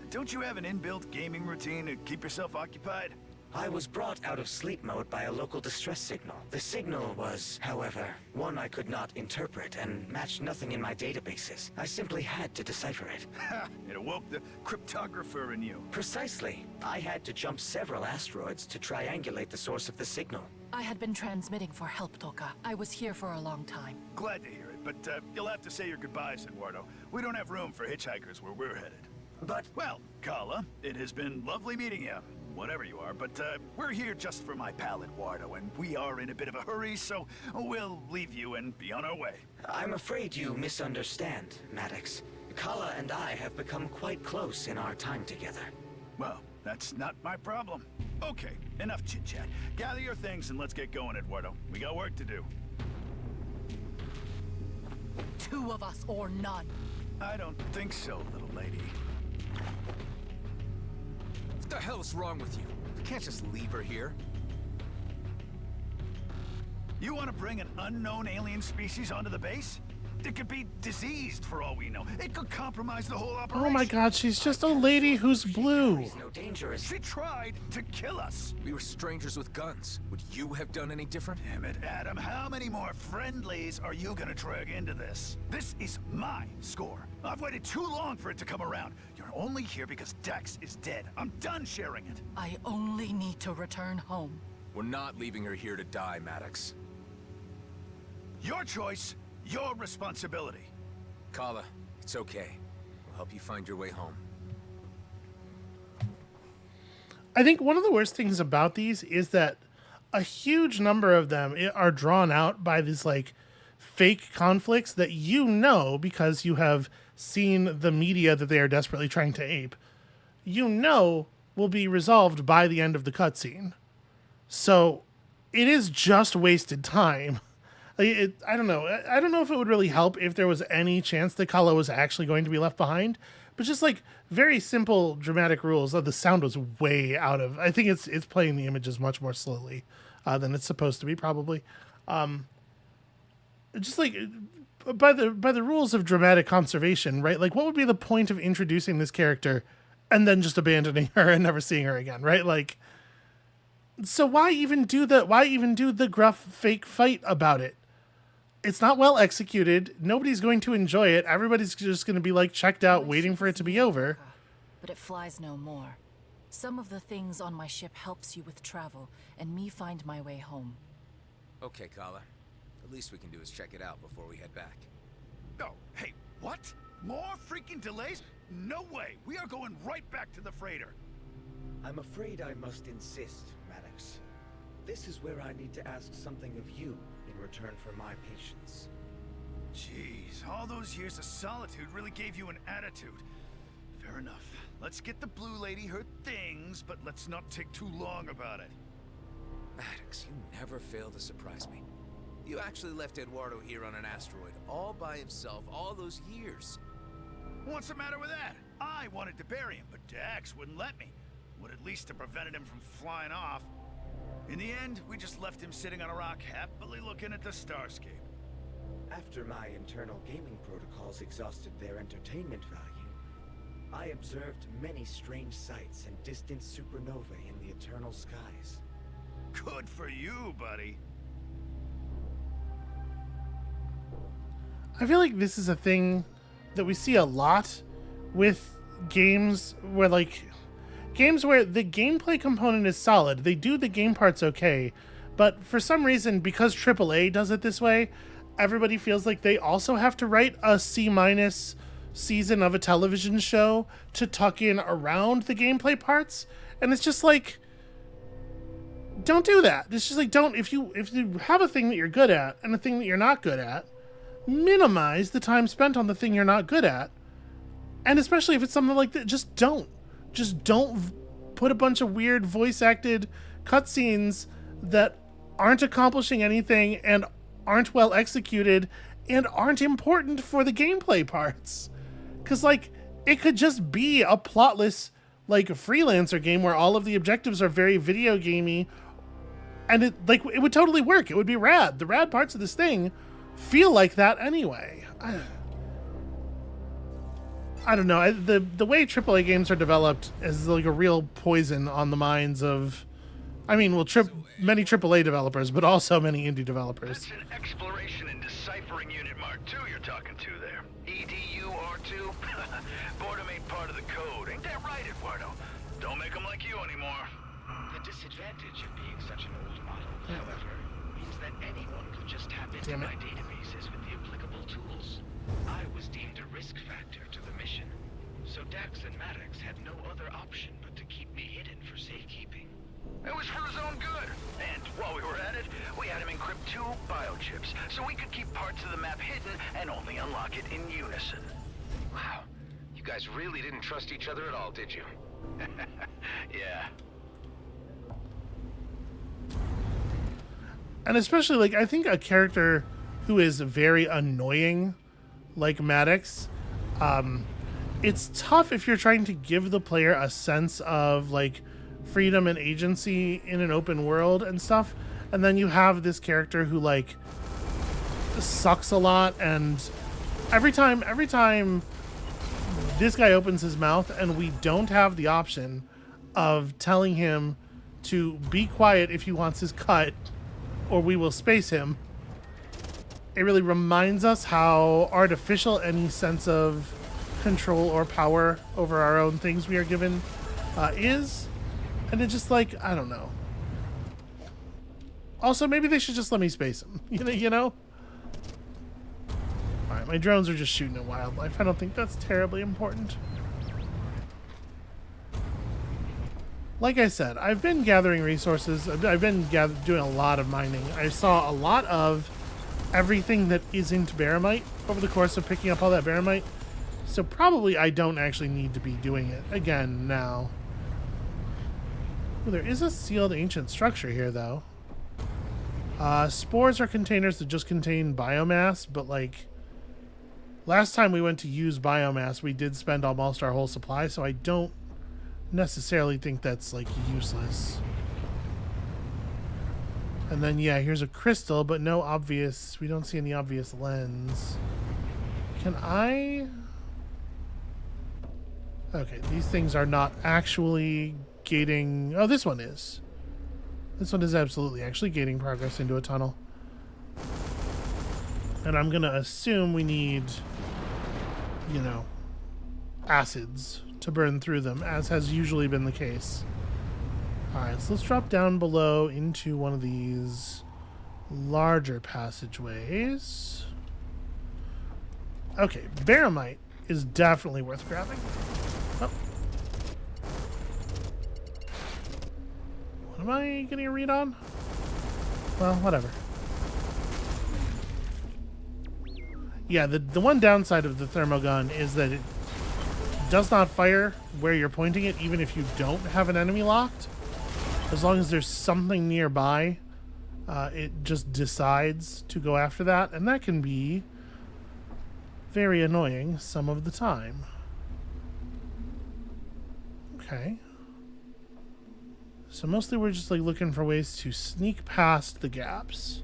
Don't you have an inbuilt gaming routine to keep yourself occupied? I was brought out of sleep mode by a local distress signal. The signal was, however, one I could not interpret and matched nothing in my databases. I simply had to decipher it. Ha! It awoke the cryptographer in you. Precisely. I had to jump several asteroids to triangulate the source of the signal. I had been transmitting for help, Toka. I was here for a long time. Glad to hear it, but you'll have to say your goodbyes, Eduardo. We don't have room for hitchhikers where we're headed. But, Well, Khala, it has been lovely meeting you, whatever you are, but we're here just for my pal Eduardo, and we are in a bit of a hurry, so we'll leave you and be on our way. I'm afraid you misunderstand, Maddox. Khala and I have become quite close in our time together. Well, that's not my problem. Okay, enough chit-chat. Gather your things and let's get going, Eduardo. We got work to do. 2 of us or none. I don't think so, little lady. What the hell's wrong with you? You can't just leave her here. You want to bring an unknown alien species onto the base? It could be diseased for all we know. It could compromise the whole operation. Oh my god, she's just a lady who's blue. There's no danger as... She tried to kill us. We were strangers with guns. Would you have done any different? Damn it, Adam. How many more friendlies are you gonna drag into this? This is my score. I've waited too long for it to come around. You're only here because Dex is dead. I'm done sharing it. I only need to return home. We're not leaving her here to die, Maddox. Your choice, your responsibility. Khala, it's okay. We'll help you find your way home. I think one of the worst things about these is that a huge number of them are drawn out by these like fake conflicts that you know because you have seen the media that they are desperately trying to ape. You know will be resolved by the end of the cutscene. So it is just wasted time. I don't know. I don't know if it would really help if there was any chance that Khala was actually going to be left behind. But just like very simple dramatic rules. The sound was way out of. I think it's playing the images much more slowly than it's supposed to be. Probably. Just like by the rules of dramatic conservation, right? Like, what would be the point of introducing this character and then just abandoning her and never seeing her again, right? Like, so why even do the gruff fake fight about it? It's not well executed. Nobody's going to enjoy it. Everybody's just going to be like checked out, waiting for it to be over. But it flies no more. Some of the things on my ship helps you with travel, and me find my way home. Okay, Khala. The least we can do is check it out before we head back. Oh, hey, what? More freaking delays? No way. We are going right back to the freighter. I'm afraid I must insist, Maddox. This is where I need to ask something of you in return for my patience. Jeez, all those years of solitude really gave you an attitude. Fair enough. Let's get the blue lady her things, but let's not take too long about it. Maddox, you never fail to surprise me. You actually left Eduardo here on an asteroid, all by himself, all those years. What's the matter with that? I wanted to bury him, but Dax wouldn't let me. Would at least have prevented him from flying off. In the end, we just left him sitting on a rock, happily looking at the starscape. After my internal gaming protocols exhausted their entertainment value, I observed many strange sights and distant supernovae in the eternal skies. Good for you, buddy. I feel like this is a thing that we see a lot with games where the gameplay component is solid. They do the game parts okay, but for some reason, because AAA does it this way, everybody feels like they also have to write a C- season of a television show to tuck in around the gameplay parts. And it's just like, don't do that. It's just like, if you have a thing that you're good at and a thing that you're not good at, minimize the time spent on the thing you're not good at. And especially if it's something like that, just don't put a bunch of weird voice acted cutscenes that aren't accomplishing anything and aren't well executed and aren't important for the gameplay parts. Because like, it could just be a plotless like a freelancer game where all of the objectives are very video gamey, and it would totally work. It would be rad. The rad parts of this thing feel like that anyway. I don't know. The way AAA games are developed is like a real poison on the minds of, I mean, well, many AAA developers, but also many indie developers. That's an exploration and deciphering unit Mark II you're talking to there. EDU-R2? Boredom ain't part of the code. Ain't that right, Eduardo? Don't make them like you anymore. The disadvantage of being such an old model, however, means that anyone could just tap into my databases with the applicable tools. I was deemed a risk factor to the mission, so Dax and Maddox had no other option but to keep me hidden for safekeeping. It was for his own good. And while we were at it, we had him encrypt 2 biochips, so we could keep parts of the map hidden and only unlock it in unison. Wow, you guys really didn't trust each other at all, did you? Yeah. And especially, like, I think a character who is very annoying, like Maddox, it's tough if you're trying to give the player a sense of, like, freedom and agency in an open world and stuff, and then you have this character who, like, sucks a lot, and every time this guy opens his mouth and we don't have the option of telling him to be quiet if he wants his cut, or we will space him, it really reminds us how artificial any sense of control or power over our own things we are given is. And it's just like, I don't know. Also, maybe they should just let me space him. You know? Alright, my drones are just shooting at wildlife. I don't think that's terribly important. Like I said, I've been gathering resources. I've been doing a lot of mining. I saw a lot of everything that isn't Baramite over the course of picking up all that Baramite. So probably I don't actually need to be doing it again now. Ooh, there is a sealed ancient structure here, though. Spores are containers that just contain biomass, but, like, last time we went to use biomass, we did spend almost our whole supply, so I don't necessarily think that's, like, useless. And then, yeah, here's a crystal, but no obvious... We don't see any obvious lens. Can I... Okay, these things are not actually gating... Oh, this one is. This one is absolutely actually gating progress into a tunnel. And I'm gonna assume we need, you know, acids to burn through them, as has usually been the case. Alright, so let's drop down below into one of these larger passageways. Okay, Baramite is definitely worth grabbing. Oh. What am I getting a read on? Well, whatever. Yeah, the one downside of the thermogun is that it does not fire where you're pointing it, even if you don't have an enemy locked. As long as there's something nearby, it just decides to go after that, and that can be very annoying some of the time. Okay. So mostly we're just like looking for ways to sneak past the gaps.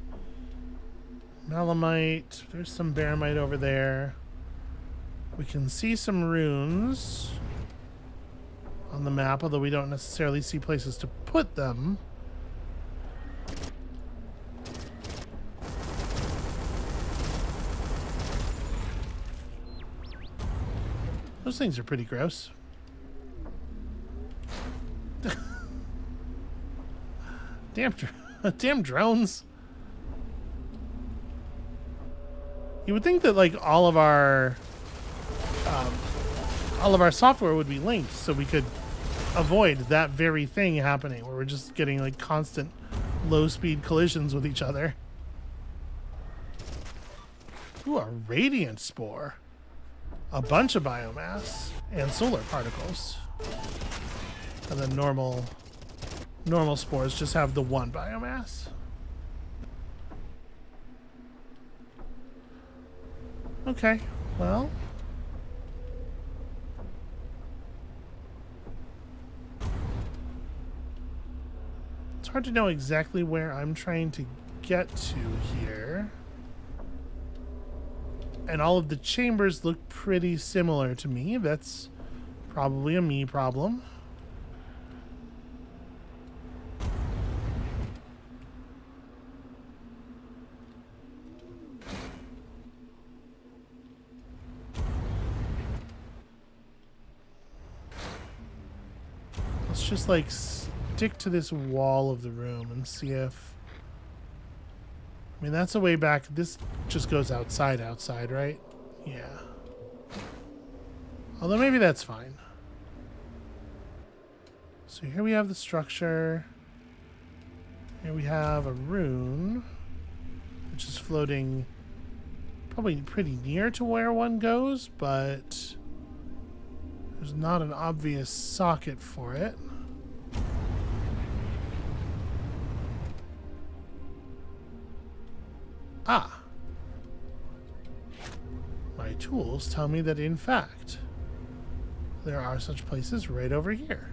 Melamite, there's some Baramite over there. We can see some runes on the map, although we don't necessarily see places to put them. Those things are pretty gross. Damn drones. You would think that like all of our software would be linked, so we could avoid that very thing happening, where we're just getting like constant low-speed collisions with each other. Ooh, a radiant spore. A bunch of biomass and solar particles. And then normal spores just have the one biomass. Okay, well. It's hard to know exactly where I'm trying to get to here. And all of the chambers look pretty similar to me. That's probably a me problem. Let's just like stick to this wall of the room and see if... I mean, that's a way back. This just goes outside, right? Yeah. Although maybe that's fine. So here we have the structure. Here we have a rune, which is floating probably pretty near to where one goes, but there's not an obvious socket for it. Ah. My tools tell me that, in fact, there are such places right over here.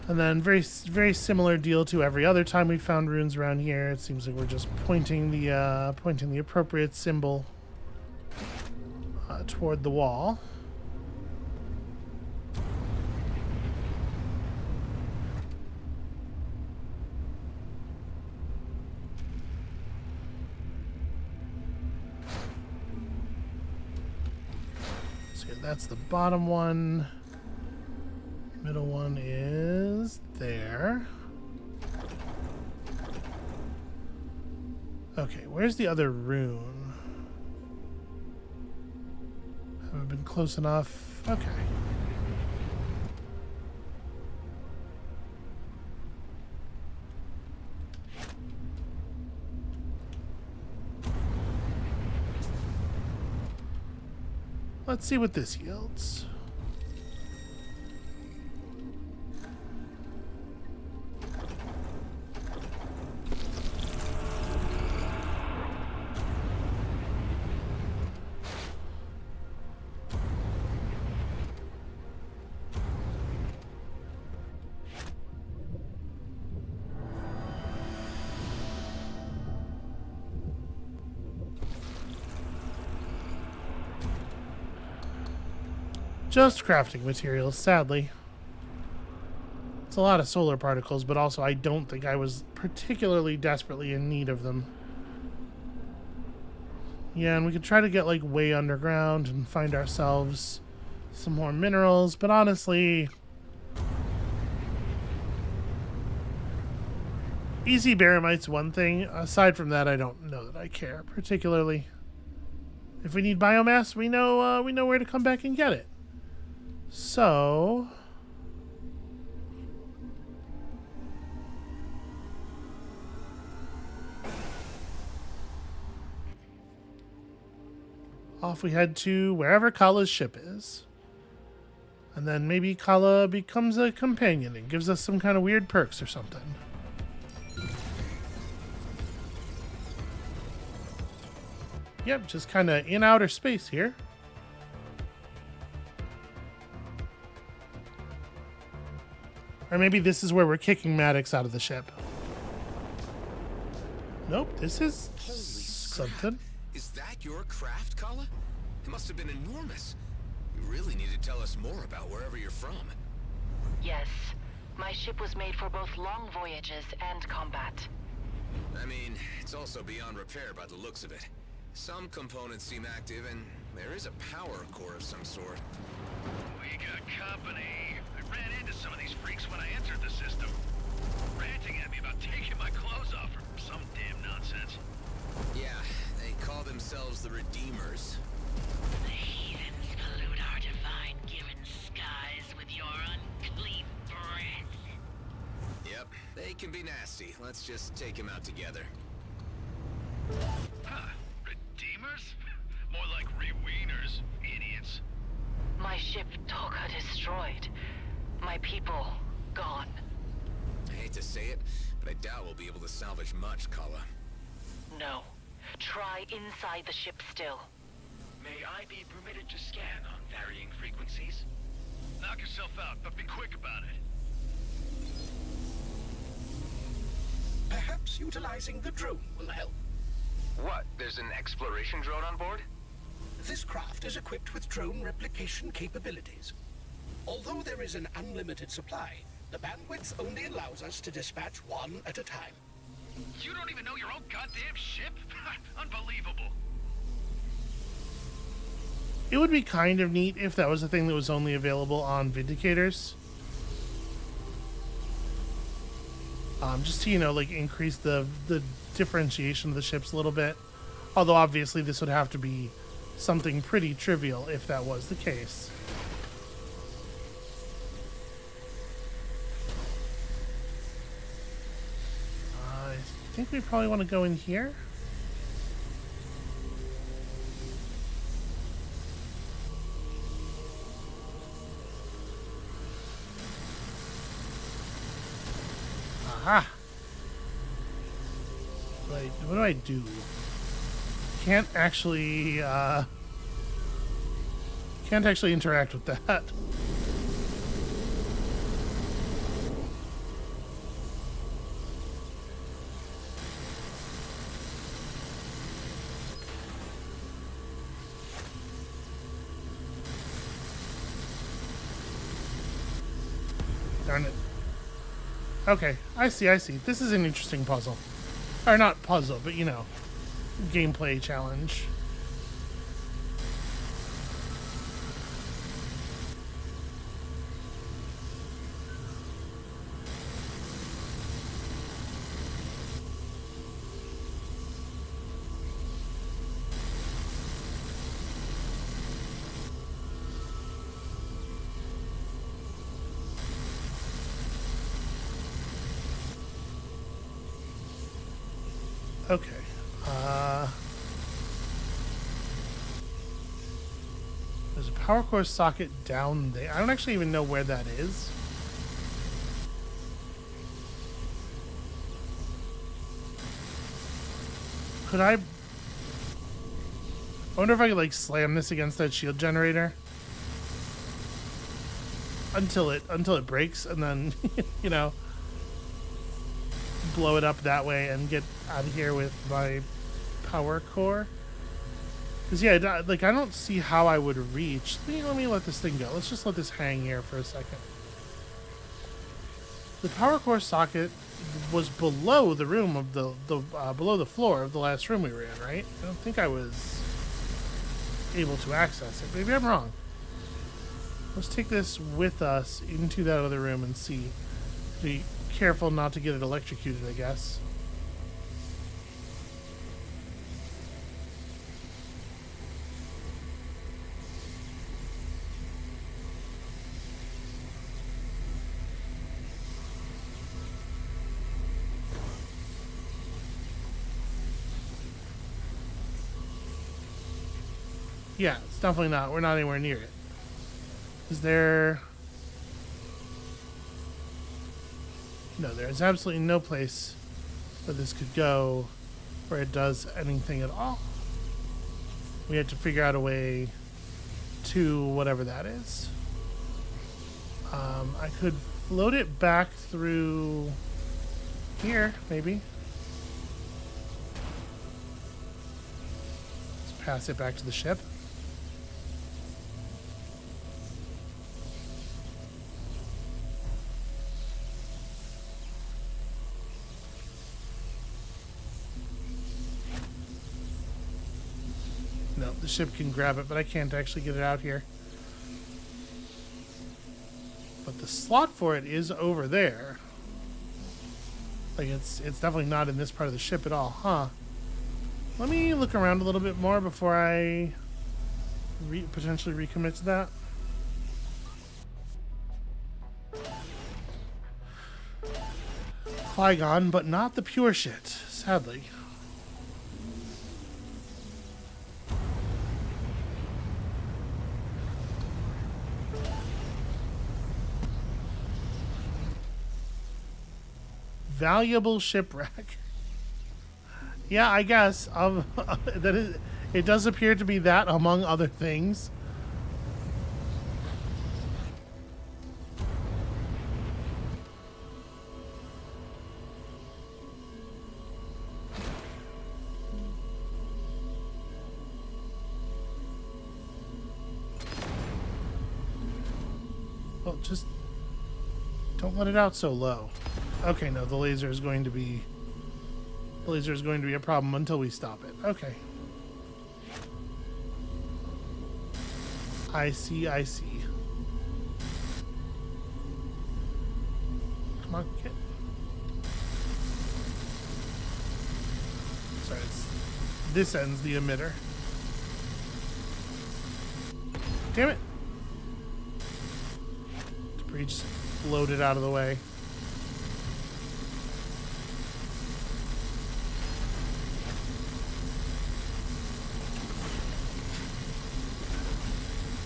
And then very similar deal to every other time we found runes around here. It seems like we're just pointing the appropriate symbol toward the wall. So that's the bottom one. Middle one is there. Okay, where's the other rune? Haven't been close enough. Okay. Let's see what this yields. Just crafting materials, sadly. It's a lot of solar particles, but also I don't think I was particularly desperately in need of them. Yeah, and we could try to get like way underground and find ourselves some more minerals, but honestly, easy baramite's one thing. Aside from that, I don't know that I care particularly. If we need biomass, we know where to come back and get it. So, off we head to wherever Khala's ship is. And then maybe Khala becomes a companion and gives us some kind of weird perks or something. Yep, just kind of in outer space here. Or maybe this is where we're kicking Maddox out of the ship. Nope, this is something. Is that your craft, Khala? It must have been enormous. You really need to tell us more about wherever you're from. Yes, my ship was made for both long voyages and combat. I mean, it's also beyond repair by the looks of it. Some components seem active, and there is a power core of some sort. We got company. I ran into some of these freaks when I entered the system. Ranting at me about taking my clothes off or some damn nonsense. Yeah, they call themselves the Redeemers. The heathens pollute our divine given skies with your unclean breath. Yep, they can be nasty. Let's just take them out together. Huh. Redeemers? More like re-wieners, idiots. My ship Toka destroyed. My people gone. hate to say it, but I doubt we'll be able to salvage much, Khala. No. Try inside the ship still. May I be permitted to scan on varying frequencies? Knock yourself out, but be quick about it. Perhaps utilizing the drone will help. What? There's an exploration drone on board? This craft is equipped with drone replication capabilities. Although there is an unlimited supply, the bandwidth only allows us to dispatch one at a time. You don't even know your own goddamn ship? Unbelievable. It would be kind of neat if that was a thing that was only available on Vindicators. Just to, you know, like increase the differentiation of the ships a little bit. Although obviously this would have to be something pretty trivial if that was the case. I think we probably want to go in here. Aha! Like, what do I do? Can't actually interact with that. Darn it. Okay, I see. This is an interesting puzzle. Or not puzzle, but you know, gameplay challenge. Okay. There's a power core socket down there. I don't actually even know where that is. Could I wonder if I could like slam this against that shield generator until it breaks, and then you know, blow it up that way and get out of here with my power core. Because yeah, like I don't see how I would reach. Let me let this thing go. Let's just let this hang here for a second. The power core socket was below the room of below the floor of the last room we were in, right? I don't think I was able to access it. Maybe I'm wrong. Let's take this with us into that other room and see. Be careful not to get it electrocuted, I guess. Yeah, it's definitely not. We're not anywhere near it. Is there... No, there's absolutely no place where this could go where it does anything at all. We have to figure out a way to whatever that is. I could float it back through here, maybe. Let's pass it back to the ship. No, the ship can grab it, but I can't actually get it out here. But the slot for it is over there. Like it's definitely not in this part of the ship at all, huh? Let me look around a little bit more before I potentially recommit to that. Qui-Gon, but not the pure shit, sadly. Valuable shipwreck. Yeah, I guess. That is, it does appear to be that among other things. Well, just don't let it out so low. Okay, no, the laser is going to be a problem until we stop it. Okay. I see. Come on, get. Sorry, this ends the emitter. Damn it. Debris just floated out of the way.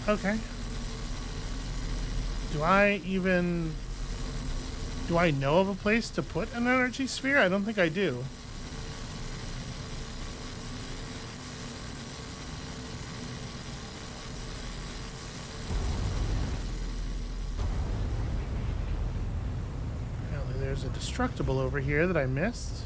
Okay. Do I know of a place to put an energy sphere? I don't think I do. Apparently there's a destructible over here that I missed.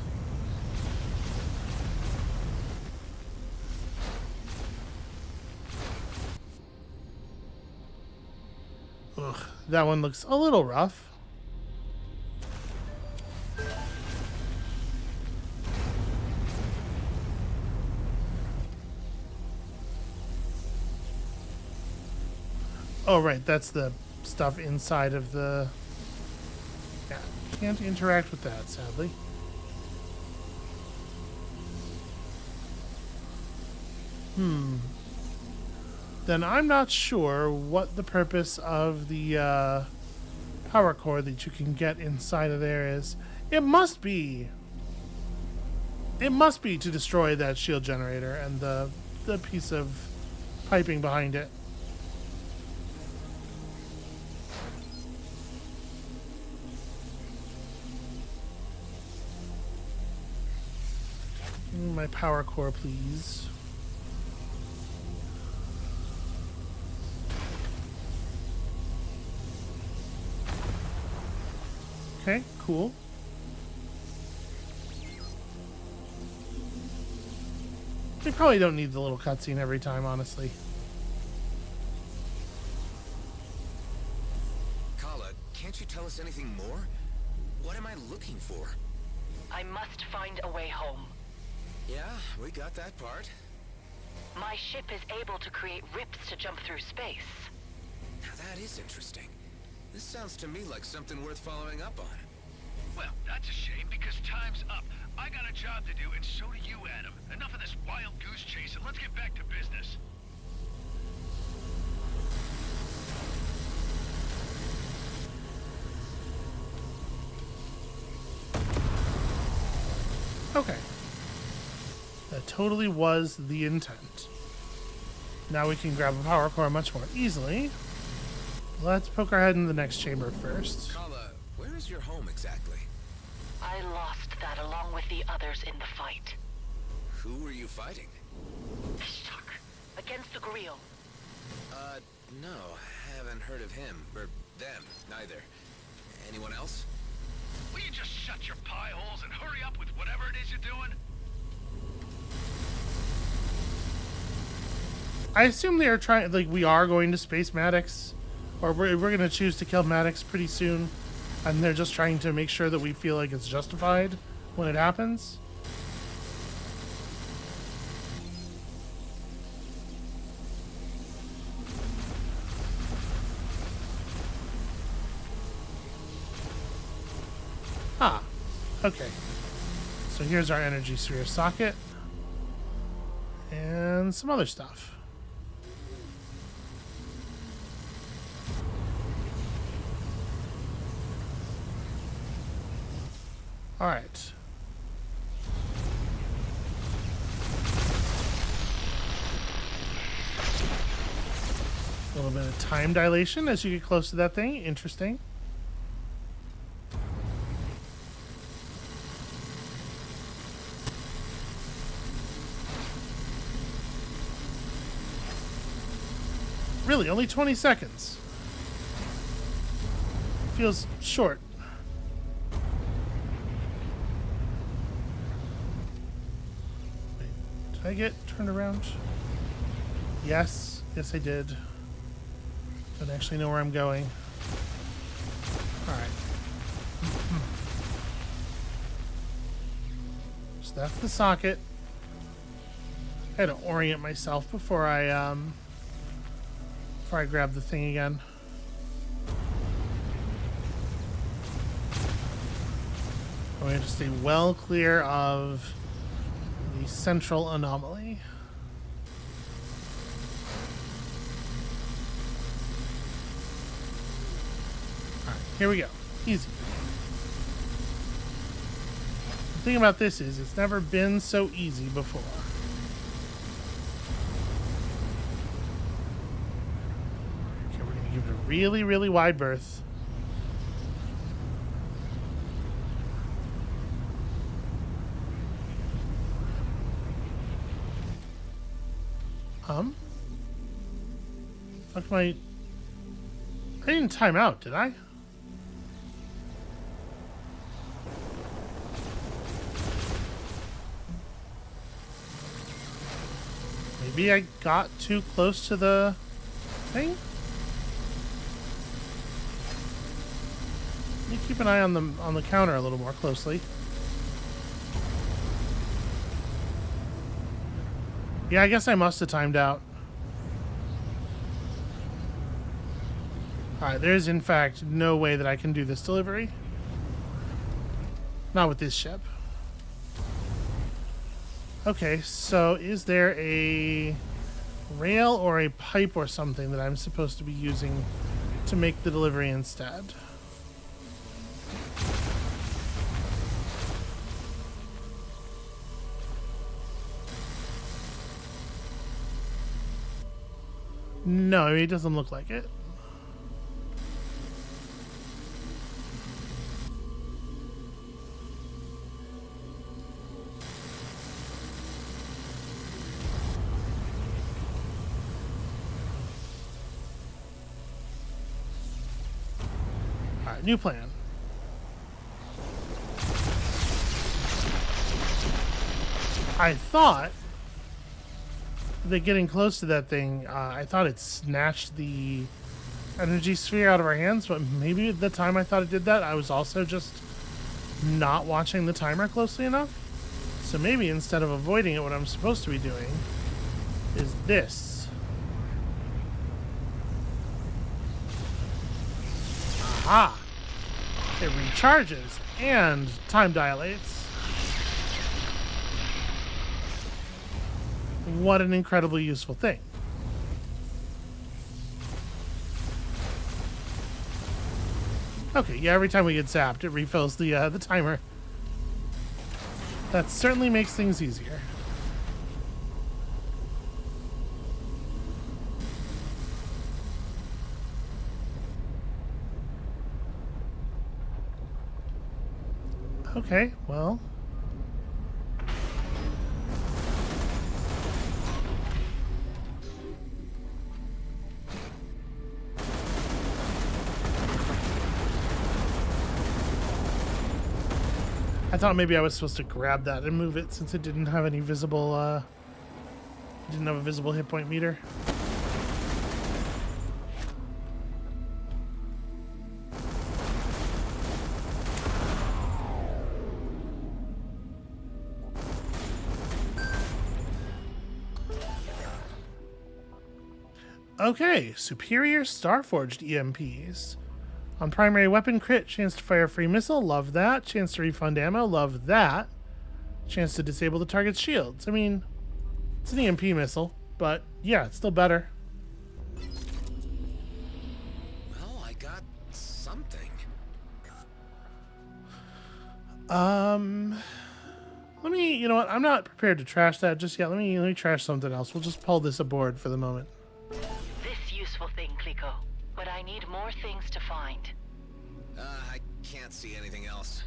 Ugh, that one looks a little rough. Oh, right, that's the stuff inside of the... Yeah, can't interact with that, sadly. Then I'm not sure what the purpose of the power core that you can get inside of there is. It must be to destroy that shield generator and the piece of piping behind it. My power core, please. Okay, cool. We probably don't need the little cutscene every time, honestly. Khala, can't you tell us anything more? What am I looking for? I must find a way home. Yeah, we got that part. My ship is able to create rips to jump through space. Now that is interesting. This sounds to me like something worth following up on. Well, that's a shame because time's up. I got a job to do, and so do you, Adam. Enough of this wild goose chase, and let's get back to business. Okay. That totally was the intent. Now we can grab a power core much more easily. Let's poke our head in the next chamber first. Khala, where is your home exactly? I lost that along with the others in the fight. Who were you fighting? Stuck against the grill. No, haven't heard of him, or them, neither. Anyone else? Will you just shut your pie holes and hurry up with whatever it is you're doing? I assume they are trying, like, we are going to space Maddox, or we're going to choose to kill Maddox pretty soon, and they're just trying to make sure that we feel like it's justified when it happens. Ah, okay. So here's our energy sphere socket. And some other stuff. Alright. A little bit of time dilation as you get close to that thing. Interesting. Really, only 20 seconds. Feels short. Wait, did I get turned around? Yes. Yes, I did. Don't actually know where I'm going. Alright. So that's the socket. I had to orient myself before I grab the thing again. I'm going to stay well clear of the central anomaly. Alright, here we go. Easy. The thing about this is it's never been so easy before. Okay, we're going to give it a really, really wide berth. Fuck my... I didn't time out, did I? Maybe I got too close to the thing? Let me keep an eye on the counter a little more closely. Yeah, I guess I must have timed out. Alright, there's in fact no way that I can do this delivery. Not with this ship. Okay, so is there a rail or a pipe or something that I'm supposed to be using to make the delivery instead? No, it doesn't look like it. Alright, new plan. I thought that getting close to that thing, I thought it snatched the energy sphere out of our hands, but maybe at the time I thought it did that, I was also just not watching the timer closely enough. So maybe instead of avoiding it, what I'm supposed to be doing is this. Aha! It recharges and time dilates. What an incredibly useful thing. Okay, yeah, every time we get zapped, it refills the timer. That certainly makes things easier. Okay, well... I thought maybe I was supposed to grab that and move it since it didn't have any visible, didn't have a visible hit point meter. Okay, superior Starforged EMPs. On primary weapon crit, chance to fire a free missile, love that. Chance to refund ammo, love that. Chance to disable the target's shields. I mean, it's an EMP missile, but yeah, it's still better. Well, I got something. Let me, you know what, I'm not prepared to trash that just yet. Let me trash something else. We'll just pull this aboard for the moment. This useful thing, Clico. But I need more things to find. I can't see anything else.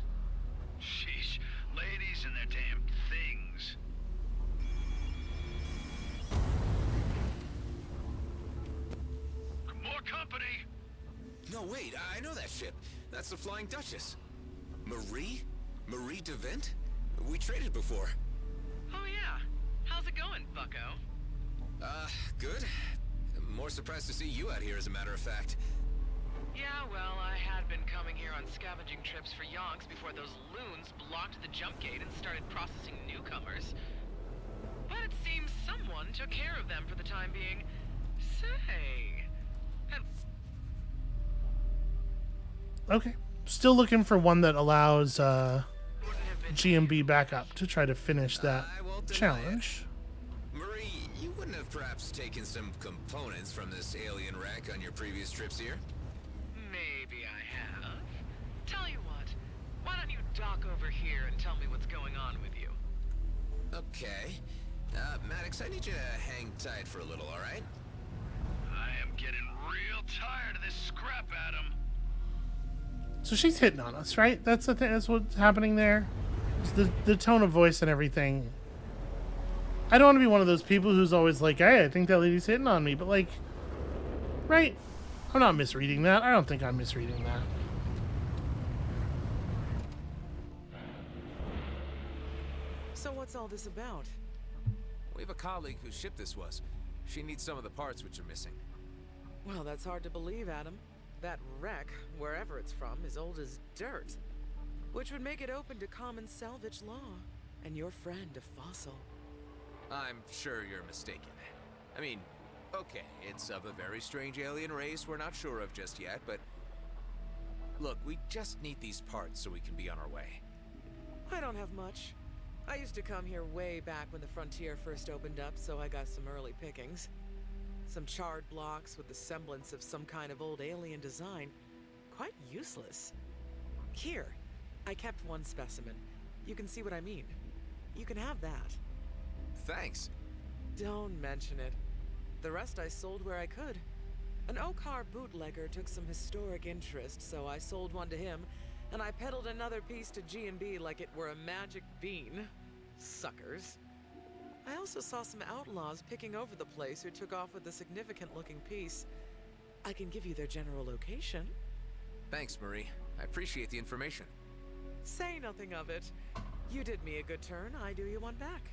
Sheesh. Ladies and their damn things. No, wait, I know that ship. That's the Flying Duchess. Marie? Marie DeVent? We traded before. Oh yeah. How's it going, bucko? Good. More surprised to see you out here, as a matter of fact. Yeah, well, I had been coming here on scavenging trips for yonks before those loons blocked the jump gate and started processing newcomers. But it seems someone took care of them for the time being. Say... And Okay. Still looking for one that allows wouldn't have been GMB back up to try to finish that I won't deny challenge. Marie, you wouldn't have perhaps taken some components from this alien wreck on your previous trips here? Maybe I have. Tell you what, why don't you dock over here and tell me what's going on with you? Okay. Maddox, I need you to hang tight for a little, alright? I am getting real tired of this scrap, Adam. So she's hitting on us, right? That's the thing. That's what's happening there. It's the tone of voice and everything. I don't want to be one of those people who's always like, "Hey, I think that lady's hitting on me," but like, right? I'm not misreading that. I don't think I'm misreading that. So what's all this about? We have a colleague whose ship this was. She needs some of the parts which are missing. Well, that's hard to believe, Adam. That wreck, wherever it's from, is old as dirt. Which would make it open to common salvage law. And your friend a fossil. I'm sure you're mistaken. I mean, okay, it's of a very strange alien race we're not sure of just yet, but... Look, we just need these parts so we can be on our way. I don't have much. I used to come here way back when the frontier first opened up, so I got some early pickings. Some charred blocks with the semblance of some kind of old alien design. Quite useless. Here, I kept one specimen. You can see what I mean. You can have that. Thanks. Don't mention it. The rest I sold where I could. An Okar bootlegger took some historic interest, so I sold one to him, and I peddled another piece to G&B like it were a magic bean. Suckers. I also saw some outlaws picking over the place who took off with a significant-looking piece. I can give you their general location. Thanks, Marie. I appreciate the information. Say nothing of it. You did me a good turn, I do you one back.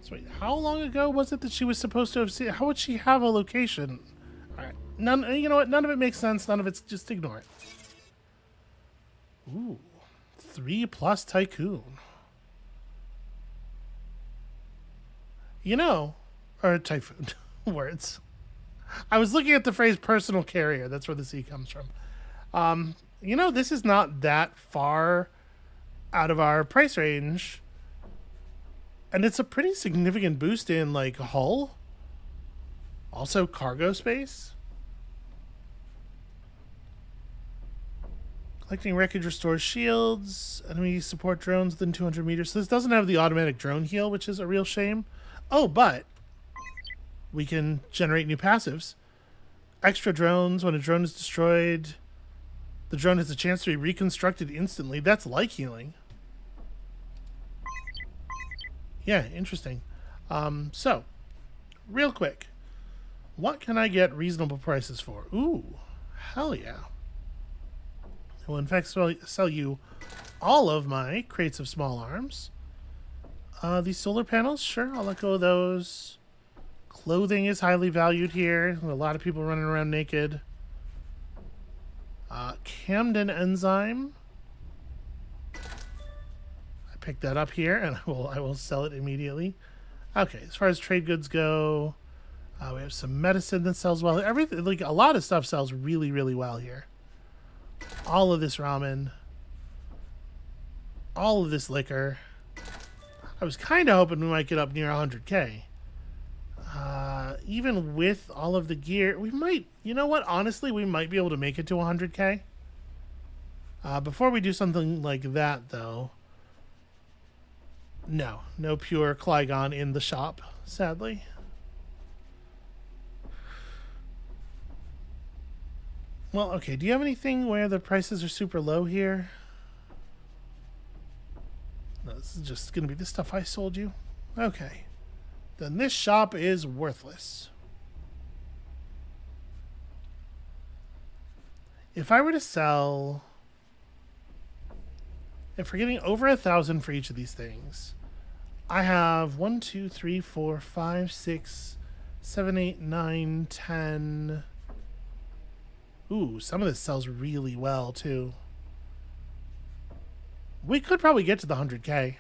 So wait, how long ago was it that she was supposed to have seen? How would she have a location? All right, none. You know what? None of it makes sense. None of it's just ignore it. Ooh, 3+ Tycoon. You know, or Typhoon words. I was looking at the phrase personal carrier. That's where the C comes from. You know, this is not that far out of our price range. And it's a pretty significant boost in, like, hull. Also cargo space. Collecting wreckage restores shields. Enemy support drones within 200 meters. So this doesn't have the automatic drone heal, which is a real shame. Oh, but we can generate new passives. Extra drones. When a drone is destroyed, the drone has a chance to be reconstructed instantly. That's like healing. Yeah, interesting. So, real quick. What can I get reasonable prices for? Ooh, hell yeah. I will in fact sell you all of my crates of small arms. These solar panels, sure, I'll let go of those. Clothing is highly valued here. A lot of people running around naked. Camden enzyme. I picked that up here, and I will sell it immediately. Okay, as far as trade goods go, we have some medicine that sells well. Everything, like a lot of stuff, sells really, really well here. All of this ramen. All of this liquor. I was kind of hoping we might get up near 100K. Even with all of the gear, we might, you know what? Honestly, we might be able to make it to 100K. Before we do something like that, though, no pure Clygon in the shop, sadly. Well, okay, do you have anything where the prices are super low here? No, this is just going to be the stuff I sold you. Okay. Then this shop is worthless. If I were to sell... If we're getting over 1,000 for each of these things, I have 1, 2, 3, 4, 5, 6, 7, 8, 9, 10. Ooh, some of this sells really well, too. We could probably get to the 100K.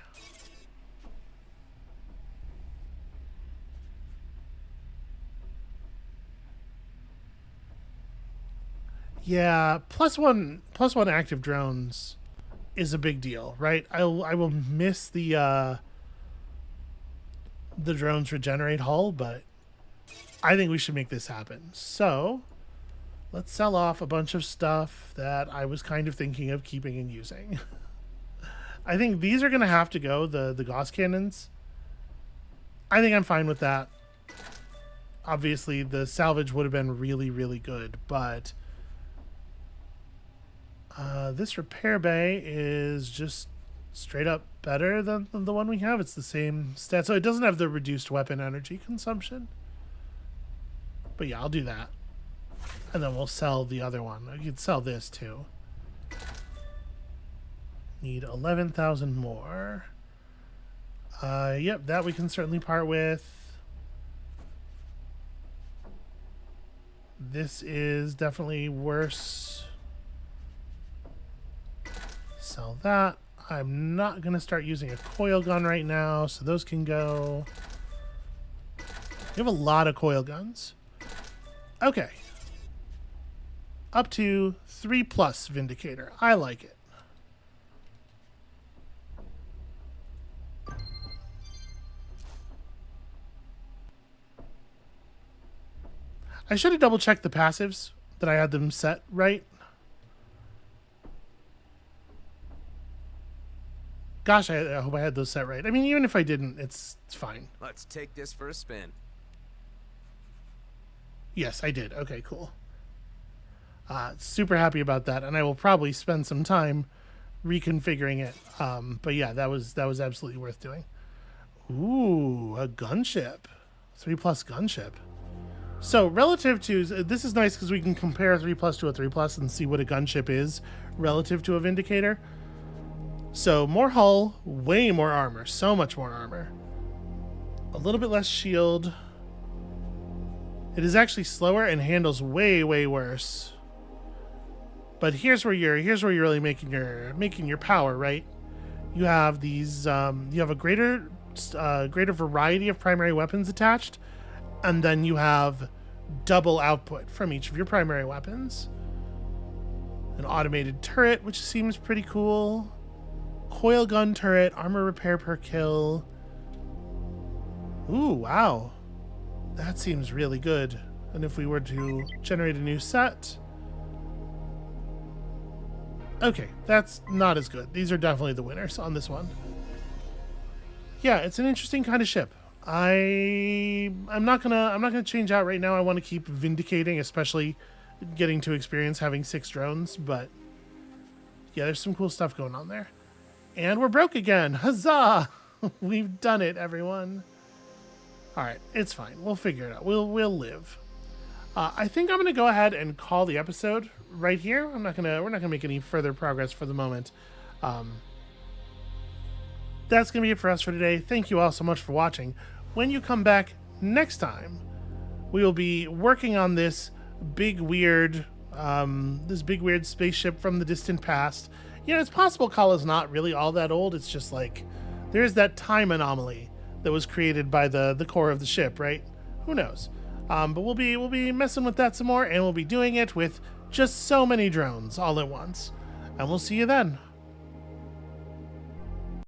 Yeah, +1 active drones is a big deal, right? I will miss the drones regenerate hull, but I think we should make this happen. So let's sell off a bunch of stuff that I was kind of thinking of keeping and using. I think these are going to have to go, the Gauss cannons. I think I'm fine with that. Obviously, the salvage would have been really, really good, but this repair bay is just straight up better than the one we have. It's the same stat, so it doesn't have the reduced weapon energy consumption. But yeah, I'll do that. And then we'll sell the other one. I could sell this too. Need 11,000 more. Yep, that we can certainly part with. This is definitely worse. Sell that. I'm not going to start using a coil gun right now, so those can go. We have a lot of coil guns. Okay. Up to 3+ Vindicator. I like it. I should have double-checked the passives, that I had them set right. Gosh, I hope I had those set right. I mean, even if I didn't, it's fine. Let's take this for a spin. Yes, I did. Okay, cool. Super happy about that, and I will probably spend some time reconfiguring it. But yeah, that was absolutely worth doing. Ooh, a gunship. 3+ gunship. So relative to... This is nice because we can compare a 3+ to a 3+ and see what a gunship is relative to a Vindicator. So more hull, way more armor, so much more armor. A little bit less shield. It is actually slower and handles way, way worse. But here's where you're really making your power, right? You have these you have a greater variety of primary weapons attached, and then you have double output from each of your primary weapons. An automated turret, which seems pretty cool. Coil gun turret, armor repair per kill. Ooh, wow. That seems really good. And if we were to generate a new set... Okay, that's not as good. These are definitely the winners on this one. Yeah, it's an interesting kind of ship. I'm not gonna change out right now. I want to keep vindicating, especially getting to experience having 6 drones, but yeah, there's some cool stuff going on there. And we're broke again. Huzzah! We've done it, everyone. All right, it's fine. We'll figure it out. We'll live. I think I'm gonna go ahead and call the episode right here. We're not gonna make any further progress for the moment. That's gonna be it for us for today. Thank you all so much for watching. When you come back next time, we will be working on this big weird spaceship from the distant past. You know, it's possible Khala's not really all that old. It's just like there's that time anomaly that was created by the core of the ship, right? Who knows? But we'll be messing with that some more, and we'll be doing it with just so many drones all at once. And we'll see you then.